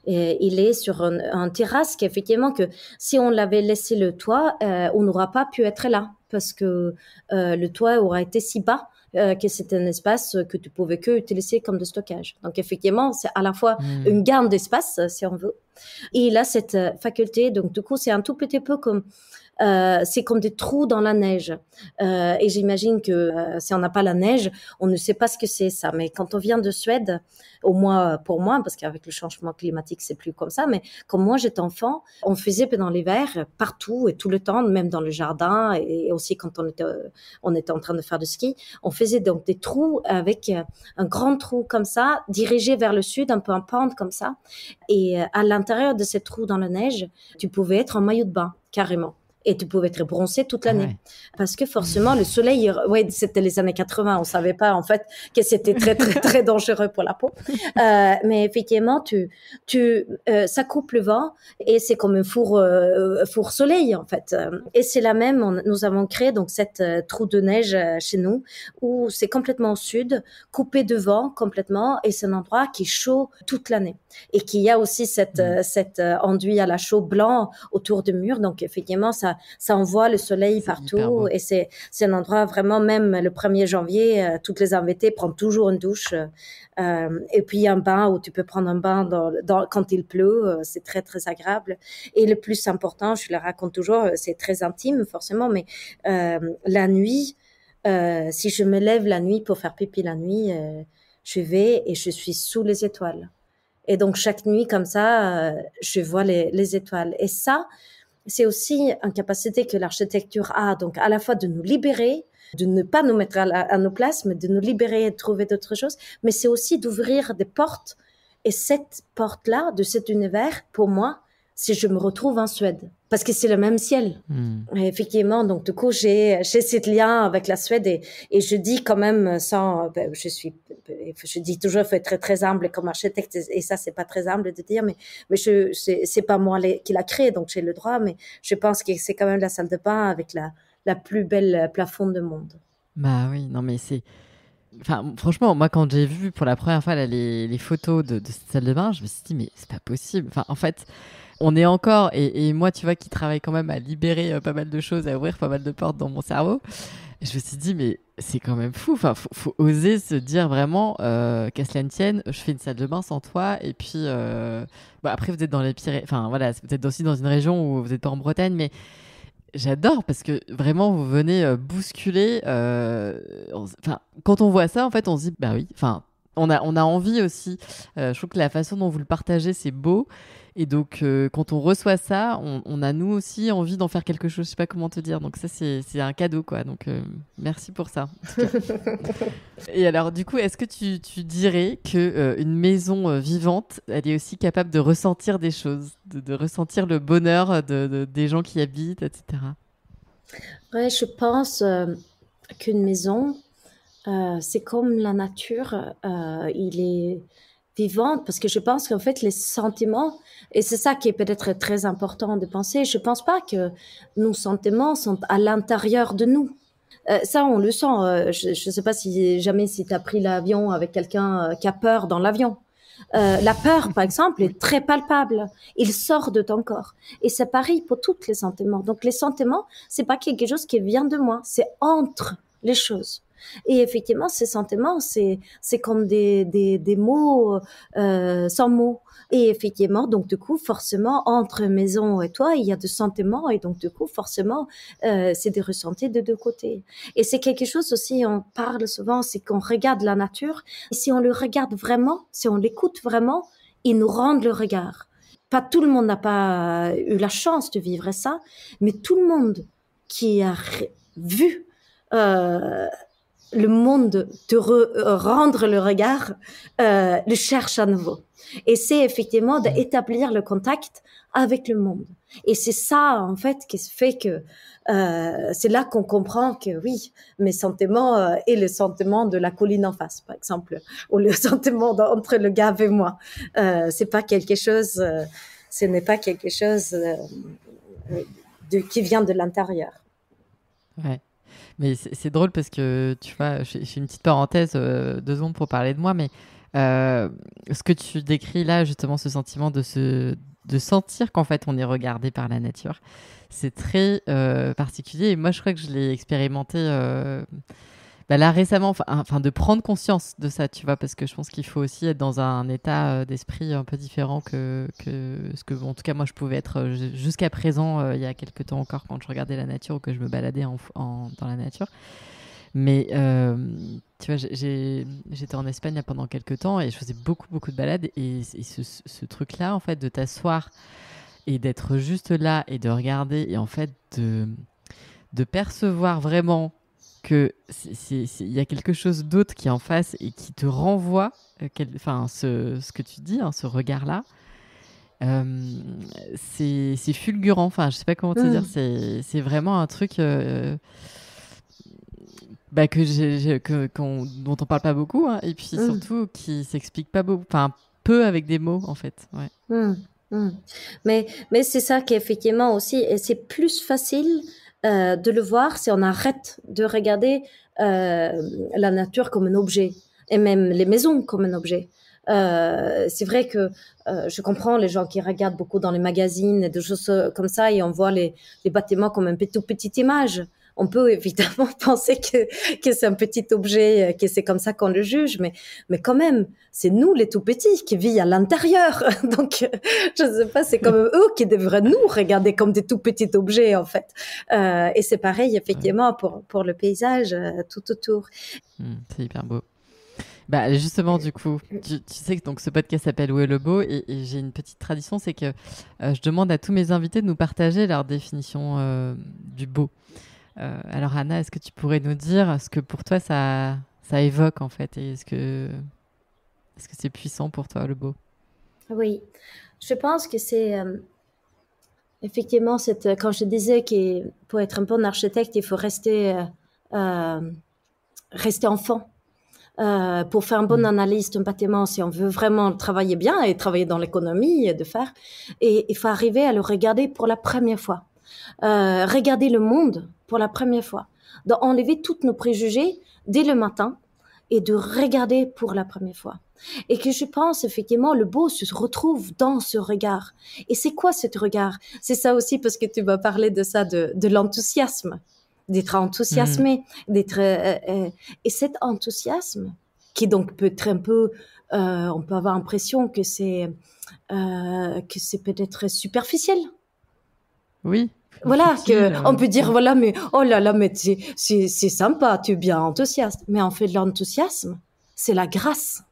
il est sur un terrasse qu'effectivement, que si on l'avait laissé le toit, on n'aura pas pu être là parce que le toit aura été si bas que c'est un espace que tu pouvais que utiliser comme de stockage. Donc effectivement, c'est à la fois une gamme d'espace, si on veut. Et il a cette faculté, donc du coup, c'est un tout petit peu comme c'est comme des trous dans la neige. Et j'imagine que si on n'a pas la neige, on ne sait pas ce que c'est ça. Mais quand on vient de Suède, au moins pour moi, parce qu'avec le changement climatique, c'est plus comme ça, mais quand moi j'étais enfant, on faisait pendant l'hiver partout et tout le temps, même dans le jardin et aussi quand on était en train de faire du ski, on faisait donc des trous avec un grand trou comme ça, dirigé vers le sud, un peu en pente comme ça. Et à l'intérieur de ces trous dans la neige, tu pouvais être en maillot de bain, carrément. Et tu pouvais être bronzé toute l'année. Ouais. Parce que forcément, le soleil, ouais, c'était les années 80, on savait pas, en fait, que c'était très, très, très dangereux pour la peau. Mais effectivement, ça coupe le vent et c'est comme un four soleil, en fait. Et c'est la même, nous avons créé donc cette trou de neige chez nous où c'est complètement au sud, coupé de vent complètement et c'est un endroit qui est chaud toute l'année. Et qu'il y a aussi cet enduit à la chaux blanc autour du mur. Donc, effectivement, ça envoie le soleil partout et c'est un endroit vraiment, même le 1er janvier, toutes les invités prennent toujours une douche et puis un bain où tu peux prendre un bain quand il pleut, c'est très très agréable. Et le plus important, je le raconte toujours, c'est très intime forcément, mais la nuit, si je me lève la nuit pour faire pipi la nuit, je vais et je suis sous les étoiles. Et donc chaque nuit comme ça, je vois les étoiles. Et ça, c'est aussi une capacité que l'architecture a, donc à la fois de nous libérer, de ne pas nous mettre à nos places, mais de nous libérer et de trouver d'autres choses, mais c'est aussi d'ouvrir des portes. Et cette porte-là, de cet univers, pour moi, si je me retrouve en Suède, parce que c'est le même ciel. Et effectivement, donc du coup, j'ai ce lien avec la Suède et je dis quand même je dis toujours, il faut être très, très humble comme architecte et ça, c'est pas très humble de dire, mais c'est pas moi qui l'a créé, donc j'ai le droit, mais je pense que c'est quand même la salle de bain avec la plus belle plafond du monde. Bah oui, non mais c'est... Enfin, franchement, moi, quand j'ai vu pour la première fois là, les photos de cette salle de bain, je me suis dit, mais c'est pas possible. Enfin, en fait, on est encore, et moi, tu vois, qui travaille quand même à libérer pas mal de choses, à ouvrir pas mal de portes dans mon cerveau, je me suis dit, mais c'est quand même fou. Enfin, faut oser se dire vraiment, qu'à cela ne tienne, je fais une salle de bain sans toi, et puis, après, vous êtes dans les Pyrénées, enfin, voilà, vous êtes aussi dans une région où vous n'êtes pas en Bretagne, mais j'adore parce que vraiment vous venez bousculer. Quand on voit ça, en fait, on se dit bah oui. Enfin, on a envie aussi. Je trouve que la façon dont vous le partagez, c'est beau. Et donc, quand on reçoit ça, on a nous aussi envie d'en faire quelque chose. Je sais pas comment te dire. Donc ça, c'est un cadeau, quoi. Donc merci pour ça. En tout cas. Et alors, du coup, est-ce que tu dirais que une maison vivante, elle est aussi capable de ressentir des choses, de ressentir le bonheur des gens qui y habitent, etc. Ouais, je pense qu'une maison, c'est comme la nature. Il est vivante, parce que je pense qu'en fait, les sentiments, et c'est ça qui est peut-être très important de penser, je pense pas que nos sentiments sont à l'intérieur de nous. Ça, on le sent. Je ne sais pas si jamais si tu as pris l'avion avec quelqu'un qui a peur dans l'avion. La peur, par exemple, est très palpable. Il sort de ton corps. Et c'est pareil pour tous les sentiments. Donc, les sentiments, c'est pas quelque chose qui vient de moi. C'est entre les choses. Et effectivement, ces sentiments, c'est comme des mots sans mots. Et effectivement, donc du coup, forcément, entre maison et toi, il y a des sentiments. Et donc du coup, forcément, c'est des ressentis de deux côtés. Et c'est quelque chose aussi, on parle souvent, c'est qu'on regarde la nature. Et si on le regarde vraiment, si on l'écoute vraiment, il nous rend le regard. Pas tout le monde n'a pas eu la chance de vivre ça, mais tout le monde qui a vu le monde te rendre le regard, le cherche à nouveau. Et c'est effectivement d'établir le contact avec le monde. Et c'est ça, en fait, qui fait que c'est là qu'on comprend que oui, mes sentiments et le sentiment de la colline en face, par exemple, ou le sentiment entre le gars et moi, c'est pas quelque chose, ce n'est pas quelque chose qui vient de l'intérieur. Ouais. Mais c'est drôle parce que, tu vois, je fais une petite parenthèse, 2 secondes pour parler de moi, mais ce que tu décris là, justement, ce sentiment de sentir qu'en fait, on est regardé par la nature, c'est très particulier. Et moi, je crois que je l'ai expérimenté là récemment, enfin, de prendre conscience de ça, tu vois, parce que je pense qu'il faut aussi être dans un état d'esprit un peu différent que ce que, en tout cas, moi, je pouvais être jusqu'à présent, il y a quelques temps encore, quand je regardais la nature ou que je me baladais dans la nature. Mais tu vois, j'étais en Espagne là, pendant quelques temps et je faisais beaucoup, beaucoup de balades. Et ce truc-là, en fait, de t'asseoir et d'être juste là et de regarder et en fait de percevoir vraiment que il y a quelque chose d'autre qui est en face et qui te renvoie ce que tu dis, hein, ce regard-là. C'est fulgurant. Enfin, je sais pas comment te dire. C'est vraiment un truc dont on parle pas beaucoup, hein, et puis surtout qui s'explique pas beaucoup, enfin peu avec des mots en fait. Ouais. Mais c'est ça qui effectivement aussi, et c'est plus facile de le voir si on arrête de regarder la nature comme un objet et même les maisons comme un objet. C'est vrai que je comprends les gens qui regardent beaucoup dans les magazines et des choses comme ça et on voit les bâtiments comme une toute petite image. On peut évidemment penser que c'est un petit objet, que c'est comme ça qu'on le juge, mais quand même, c'est nous les tout petits qui vivent à l'intérieur. Donc, je ne sais pas, c'est comme eux qui devraient nous regarder comme des tout petits objets en fait. Et c'est pareil effectivement pour le paysage tout autour. C'est hyper beau. Bah justement, du coup, tu sais que donc ce podcast s'appelle Où est le beau et j'ai une petite tradition, c'est que je demande à tous mes invités de nous partager leur définition du beau. Alors Anna, est-ce que tu pourrais nous dire ce que pour toi ça évoque en fait et est-ce que c'est puissant pour toi le beau? Oui, je pense que c'est effectivement quand je disais que pour être un bon architecte, il faut rester enfant. Pour faire une bonne analyse d'un bâtiment, si on veut vraiment travailler bien et travailler dans l'économie et il faut arriver à le regarder pour la première fois. Regarder le monde pour la première fois, d'enlever tous nos préjugés dès le matin et de regarder pour la première fois. Et que je pense effectivement le beau se retrouve dans ce regard. Et c'est quoi ce regard? C'est ça aussi parce que tu m'as parlé de ça, de l'enthousiasme, d'être enthousiasmé, et cet enthousiasme qui donc peut être un peu, on peut avoir l'impression que c'est peut-être superficiel. Oui. Voilà, on peut dire, voilà, mais oh là là, mais c'est sympa, tu es bien enthousiaste. Mais en fait, l'enthousiasme, c'est la grâce.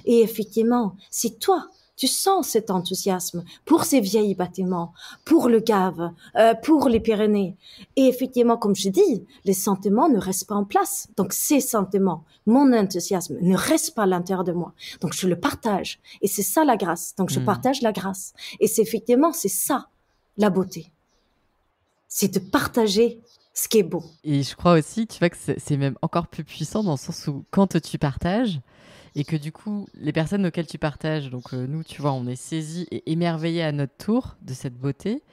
Et effectivement, si toi, tu sens cet enthousiasme pour ces vieilles bâtiments, pour le Gave, pour les Pyrénées, et effectivement, comme je dis, les sentiments ne restent pas en place. Donc, ces sentiments, mon enthousiasme ne reste pas à l'intérieur de moi. Donc, je le partage. Et c'est ça la grâce. Donc, je partage la grâce. Et c'est effectivement, c'est ça, la beauté. C'est de partager ce qui est beau. Et je crois aussi, tu vois, que c'est même encore plus puissant dans le sens où quand tu partages et que du coup, les personnes auxquelles tu partages, donc nous, tu vois, on est saisis et émerveillés à notre tour de cette beauté.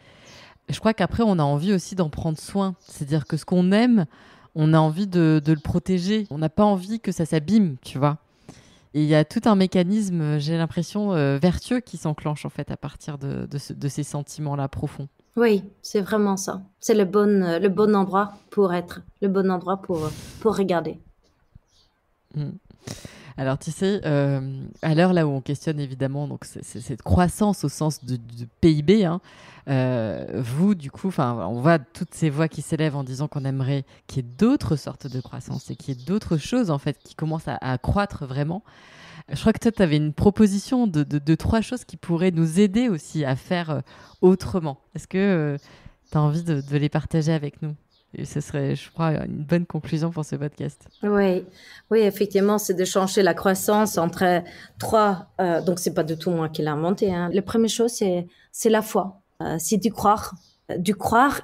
Je crois qu'après, on a envie aussi d'en prendre soin. C'est-à-dire que ce qu'on aime, on a envie de le protéger. On n'a pas envie que ça s'abîme, tu vois. Et il y a tout un mécanisme, j'ai l'impression, vertueux qui s'enclenche en fait à partir de ces sentiments-là profonds. Oui, c'est vraiment ça. C'est le bon endroit pour être, le bon endroit pour regarder. Mm. Alors, tu sais, à l'heure là où on questionne évidemment donc cette croissance au sens de PIB, hein, vous, du coup, on voit toutes ces voix qui s'élèvent en disant qu'on aimerait qu'il y ait d'autres sortes de croissance et qu'il y ait d'autres choses en fait qui commencent à croître vraiment. Je crois que toi, tu avais une proposition de 3 choses qui pourraient nous aider aussi à faire autrement. Est-ce que tu as envie de les partager avec nous? Et ce serait, je crois, une bonne conclusion pour ce podcast. Oui, oui, effectivement, c'est de changer la croissance entre trois. Donc, c'est pas du tout moi qui l'ai inventé. Hein. La première chose, c'est la foi. C'est du croire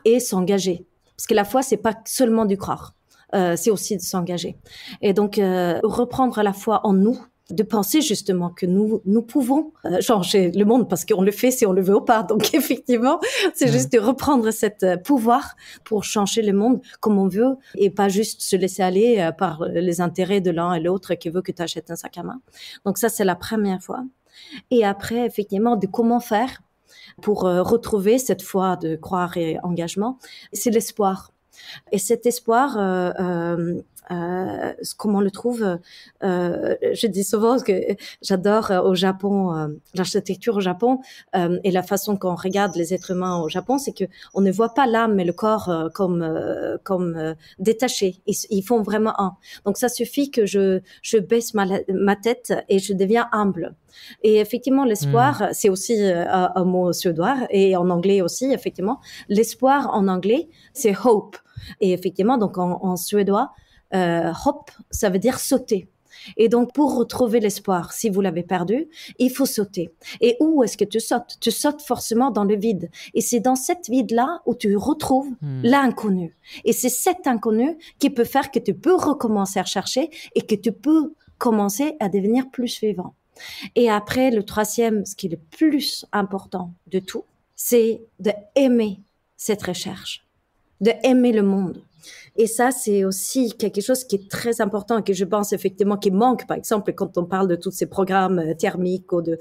et s'engager. Parce que la foi, c'est pas seulement du croire, c'est aussi de s'engager. Et donc, reprendre la foi en nous, de penser justement que nous pouvons changer le monde parce qu'on le fait si on le veut ou pas. Donc effectivement, c'est juste de reprendre cette pouvoir pour changer le monde comme on veut et pas juste se laisser aller par les intérêts de l'un et l'autre qui veut que tu achètes un sac à main. Donc ça, c'est la première fois. Et après, effectivement, de comment faire pour retrouver cette foi de croire et engagement, c'est l'espoir. Et cet espoir, comment on le trouve, je dis souvent que j'adore au Japon, l'architecture au Japon et la façon qu'on regarde les êtres humains au Japon, c'est que on ne voit pas l'âme mais le corps comme détachés. Ils font vraiment un. Donc ça suffit que je baisse ma tête et je deviens humble. Et effectivement, l'espoir, c'est aussi un mot suédois et en anglais aussi, effectivement. L'espoir en anglais, c'est hope. Et effectivement, donc en suédois, hop, ça veut dire sauter. Et donc, pour retrouver l'espoir, si vous l'avez perdu, il faut sauter. Et où est-ce que tu sautes? Tu sautes forcément dans le vide. Et c'est dans cette vide-là où tu retrouves l'inconnu. Et c'est cet inconnu qui peut faire que tu peux recommencer à chercher et que tu peux commencer à devenir plus vivant. Et après, le troisième, ce qui est le plus important de tout, c'est d'aimer cette recherche, d'aimer le monde. Et ça, c'est aussi quelque chose qui est très important et que je pense effectivement qui manque, par exemple, quand on parle de tous ces programmes thermiques ou de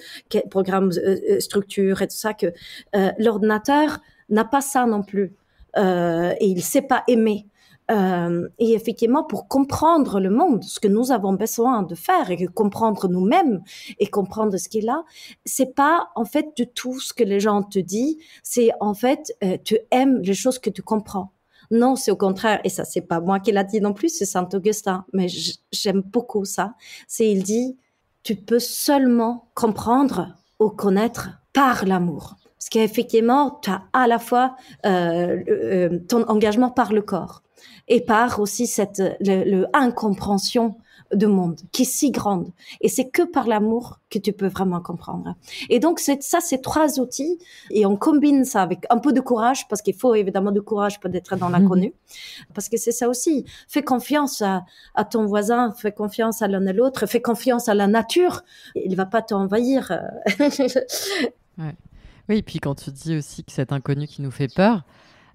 programmes structure et tout ça, que l'ordinateur n'a pas ça non plus. Et il sait pas aimer. Et effectivement, pour comprendre le monde, ce que nous avons besoin de faire et comprendre nous-mêmes et comprendre ce qui est là, c'est pas en fait du tout ce que les gens te disent, c'est en fait tu aimes les choses que tu comprends. Non, c'est au contraire, et ça c'est pas moi qui l'a dit non plus, c'est Saint-Augustin, mais j'aime beaucoup ça. C'est il dit, tu peux seulement comprendre ou connaître par l'amour. Parce qu'effectivement, tu as à la fois ton engagement par le corps et par aussi cette incompréhension de monde qui est si grande. Et c'est que par l'amour que tu peux vraiment comprendre. Et donc, c'est 3 outils et on combine ça avec un peu de courage parce qu'il faut évidemment du courage pour être dans l'inconnu. Parce que c'est ça aussi. Fais confiance à ton voisin, fais confiance à l'un et l'autre, fais confiance à la nature. Il va pas t'envahir. Ouais. Oui, et puis quand tu dis aussi que cet inconnu qui nous fait peur,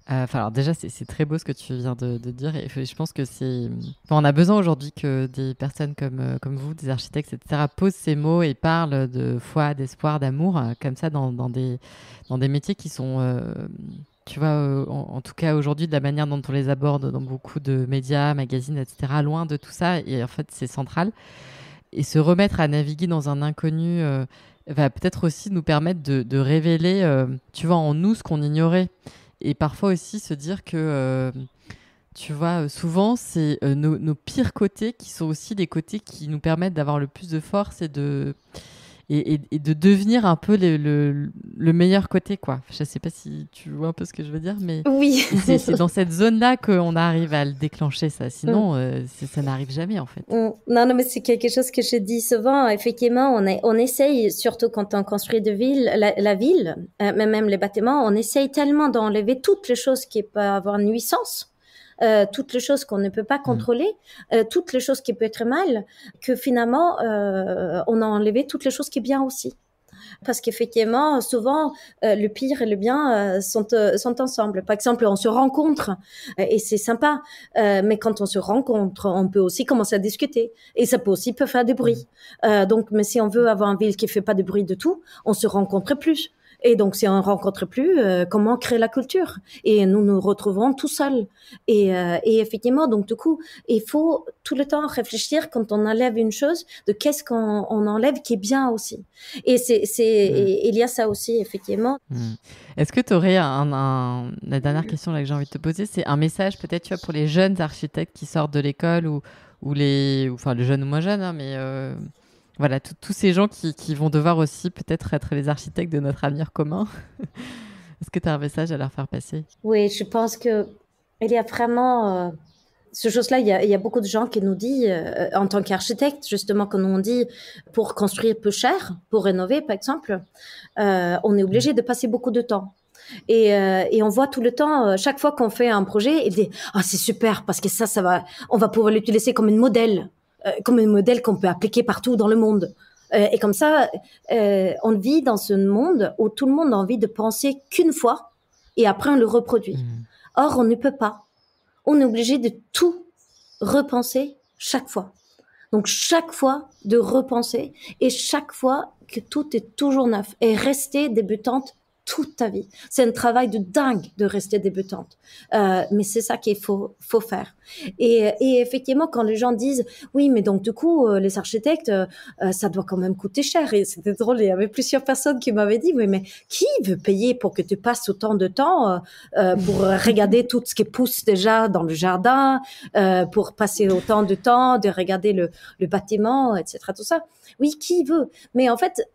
alors déjà, c'est très beau ce que tu viens de dire. Et je pense que on a besoin aujourd'hui que des personnes comme vous, des architectes, etc., posent ces mots et parlent de foi, d'espoir, d'amour, comme ça, dans des métiers qui sont, tu vois, en tout cas aujourd'hui, de la manière dont on les aborde dans beaucoup de médias, magazines, etc., loin de tout ça. Et en fait, c'est central. Et se remettre à naviguer dans un inconnu va peut-être aussi nous permettre de révéler, tu vois, en nous ce qu'on ignorait. Et parfois aussi se dire que, tu vois, souvent, c'est nos pires côtés qui sont aussi des côtés qui nous permettent d'avoir le plus de force et de devenir un peu le meilleur côté, quoi. Je ne sais pas si tu vois un peu ce que je veux dire, mais oui. c'est dans cette zone-là qu'on arrive à le déclencher, ça. Sinon, ça n'arrive jamais, en fait. Non, mais c'est quelque chose que je dis souvent. Effectivement, on essaye, surtout quand on construit de ville, la ville, mais même les bâtiments, on essaye tellement d'enlever toutes les choses qui peuvent avoir nuisance toutes les choses qu'on ne peut pas contrôler, toutes les choses qui peuvent être mal, que finalement, on a enlevé toutes les choses qui sont bien aussi. Parce qu'effectivement, souvent, le pire et le bien sont ensemble. Par exemple, on se rencontre et c'est sympa, mais quand on se rencontre, on peut aussi commencer à discuter et ça peut faire des bruits. Donc, mais si on veut avoir une ville qui fait pas de bruit de tout, on se rencontre plus. Et donc, si on ne rencontre plus, comment créer la culture? Et nous nous retrouvons tout seuls. Et effectivement, donc du coup, il faut tout le temps réfléchir quand on enlève une chose, de qu'est-ce qu'on enlève qui est bien aussi. Et il y a ça aussi, effectivement. Est-ce que tu aurais la dernière question là que j'ai envie de te poser, c'est un message peut-être, tu vois, pour les jeunes architectes qui sortent de l'école ou les jeunes ou moins jeunes, hein, mais voilà, tous ces gens qui vont devoir aussi peut-être être les architectes de notre avenir commun. Est-ce que tu as un message à leur faire passer? Oui, je pense qu'il y a vraiment ce chose-là. Il y a beaucoup de gens qui nous disent, en tant qu'architecte, justement, quand on dit pour construire peu cher, pour rénover, par exemple, on est obligé de passer beaucoup de temps. Et on voit tout le temps, chaque fois qu'on fait un projet, il dit c'est super parce que on va pouvoir l'utiliser comme un modèle qu'on peut appliquer partout dans le monde. Et comme ça, on vit dans ce monde où tout le monde a envie de penser qu'une fois et après on le reproduit. Or, on ne peut pas. On est obligé de tout repenser chaque fois. Donc, chaque fois de repenser et chaque fois que tout est toujours neuf et rester débutante toute ta vie. C'est un travail de dingue de rester débutante. Mais c'est ça qu'il faut faire. Et effectivement, quand les gens disent, oui, mais donc du coup, les architectes, ça doit quand même coûter cher. Et c'était drôle, il y avait plusieurs personnes qui m'avaient dit, oui, mais qui veut payer pour que tu passes autant de temps pour regarder tout ce qui pousse déjà dans le jardin, pour passer autant de temps, de regarder le bâtiment, etc. Tout ça. Oui, qui veut? Mais en fait,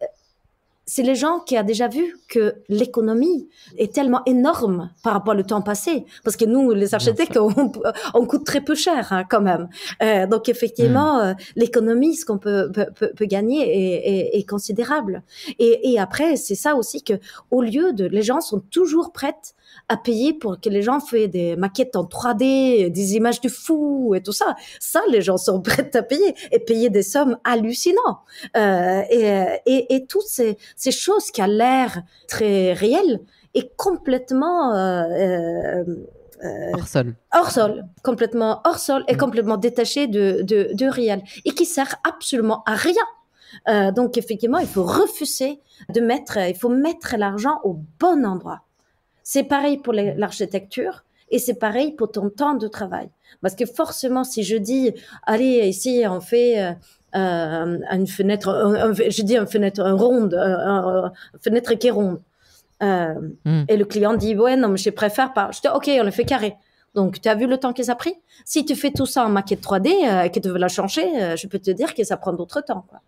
c'est les gens qui ont déjà vu que l'économie est tellement énorme par rapport au temps passé. Parce que nous, les architectes, on coûte très peu cher, hein, quand même. Donc, effectivement, l'économie, ce qu'on peut gagner est considérable. Et après, c'est ça aussi que, au lieu les gens sont toujours prêts à payer pour que les gens fassent des maquettes en 3D, des images de fou et tout ça. Ça, les gens sont prêts à payer et payer des sommes hallucinantes. Et toutes ces choses qui ont l'air très réelles est complètement hors sol, complètement hors sol et complètement détaché de réel et qui sert absolument à rien. Donc effectivement, il faut refuser il faut mettre l'argent au bon endroit. C'est pareil pour l'architecture et c'est pareil pour ton temps de travail. Parce que forcément, si je dis, allez, ici, on fait une fenêtre, une fenêtre ronde, une fenêtre qui est ronde. Et le client dit, ouais, non, mais je préfère pas. Je dis, ok, on le fait carré. Donc, tu as vu le temps que ça a pris? Si tu fais tout ça en maquette 3D, que tu veux la changer, je peux te dire que ça prend d'autres temps, quoi.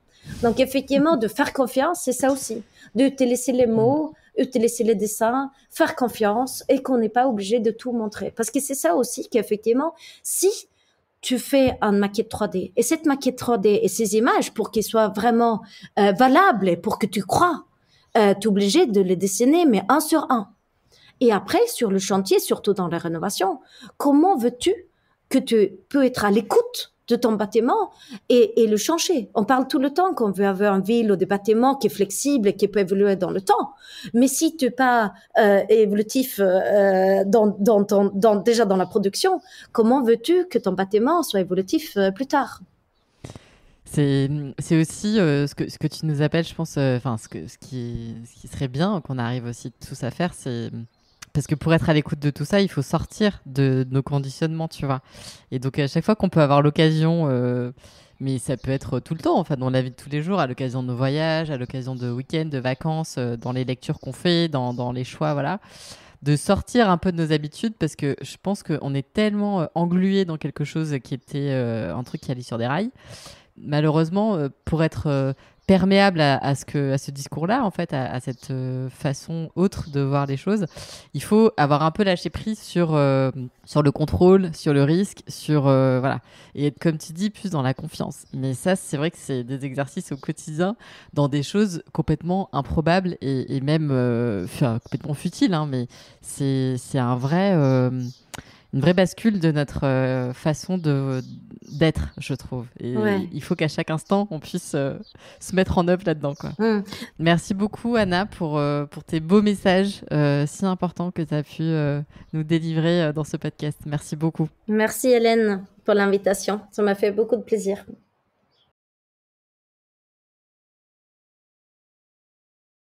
Donc, effectivement, de faire confiance, c'est ça aussi. De te laisser les mots, utiliser les dessins, faire confiance et qu'on n'est pas obligé de tout montrer. Parce que c'est ça aussi qu'effectivement, si tu fais une maquette 3D et cette maquette 3D et ces images, pour qu'elles soient vraiment valables et pour que tu crois, tu es obligé de les dessiner, mais un sur un. Et après, sur le chantier, surtout dans la rénovation, comment veux-tu que tu peux être à l'écoute de ton bâtiment et le changer? On parle tout le temps qu'on veut avoir une ville ou des bâtiments qui est flexible et qui peut évoluer dans le temps. Mais si tu n'es pas évolutif déjà dans la production, comment veux-tu que ton bâtiment soit évolutif plus tard? C'est aussi ce que tu nous appelles, je pense, ce qui serait bien qu'on arrive aussi tous à faire, c'est parce que pour être à l'écoute de tout ça, il faut sortir de nos conditionnements, tu vois. Et donc, à chaque fois qu'on peut avoir l'occasion, mais ça peut être tout le temps, enfin, dans la vie de tous les jours, à l'occasion de nos voyages, à l'occasion de week-ends, de vacances, dans les lectures qu'on fait, dans les choix, voilà, de sortir un peu de nos habitudes, parce que je pense qu'on est tellement englué dans quelque chose qui était un truc qui allait sur des rails. Malheureusement, pour être perméable à ce discours-là, en fait, à cette façon autre de voir les choses, il faut avoir un peu lâché prise sur le contrôle, sur le risque, voilà, et être, comme tu dis, plus dans la confiance. Mais ça, c'est vrai que c'est des exercices au quotidien dans des choses complètement improbables et même complètement futiles, hein, mais c'est un vrai une vraie bascule de notre façon d'être, je trouve. Et il faut qu'à chaque instant, on puisse se mettre en œuvre là-dedans, quoi. Merci beaucoup, Anna, pour tes beaux messages si importants que tu as pu nous délivrer dans ce podcast. Merci beaucoup. Merci, Hélène, pour l'invitation. Ça m'a fait beaucoup de plaisir.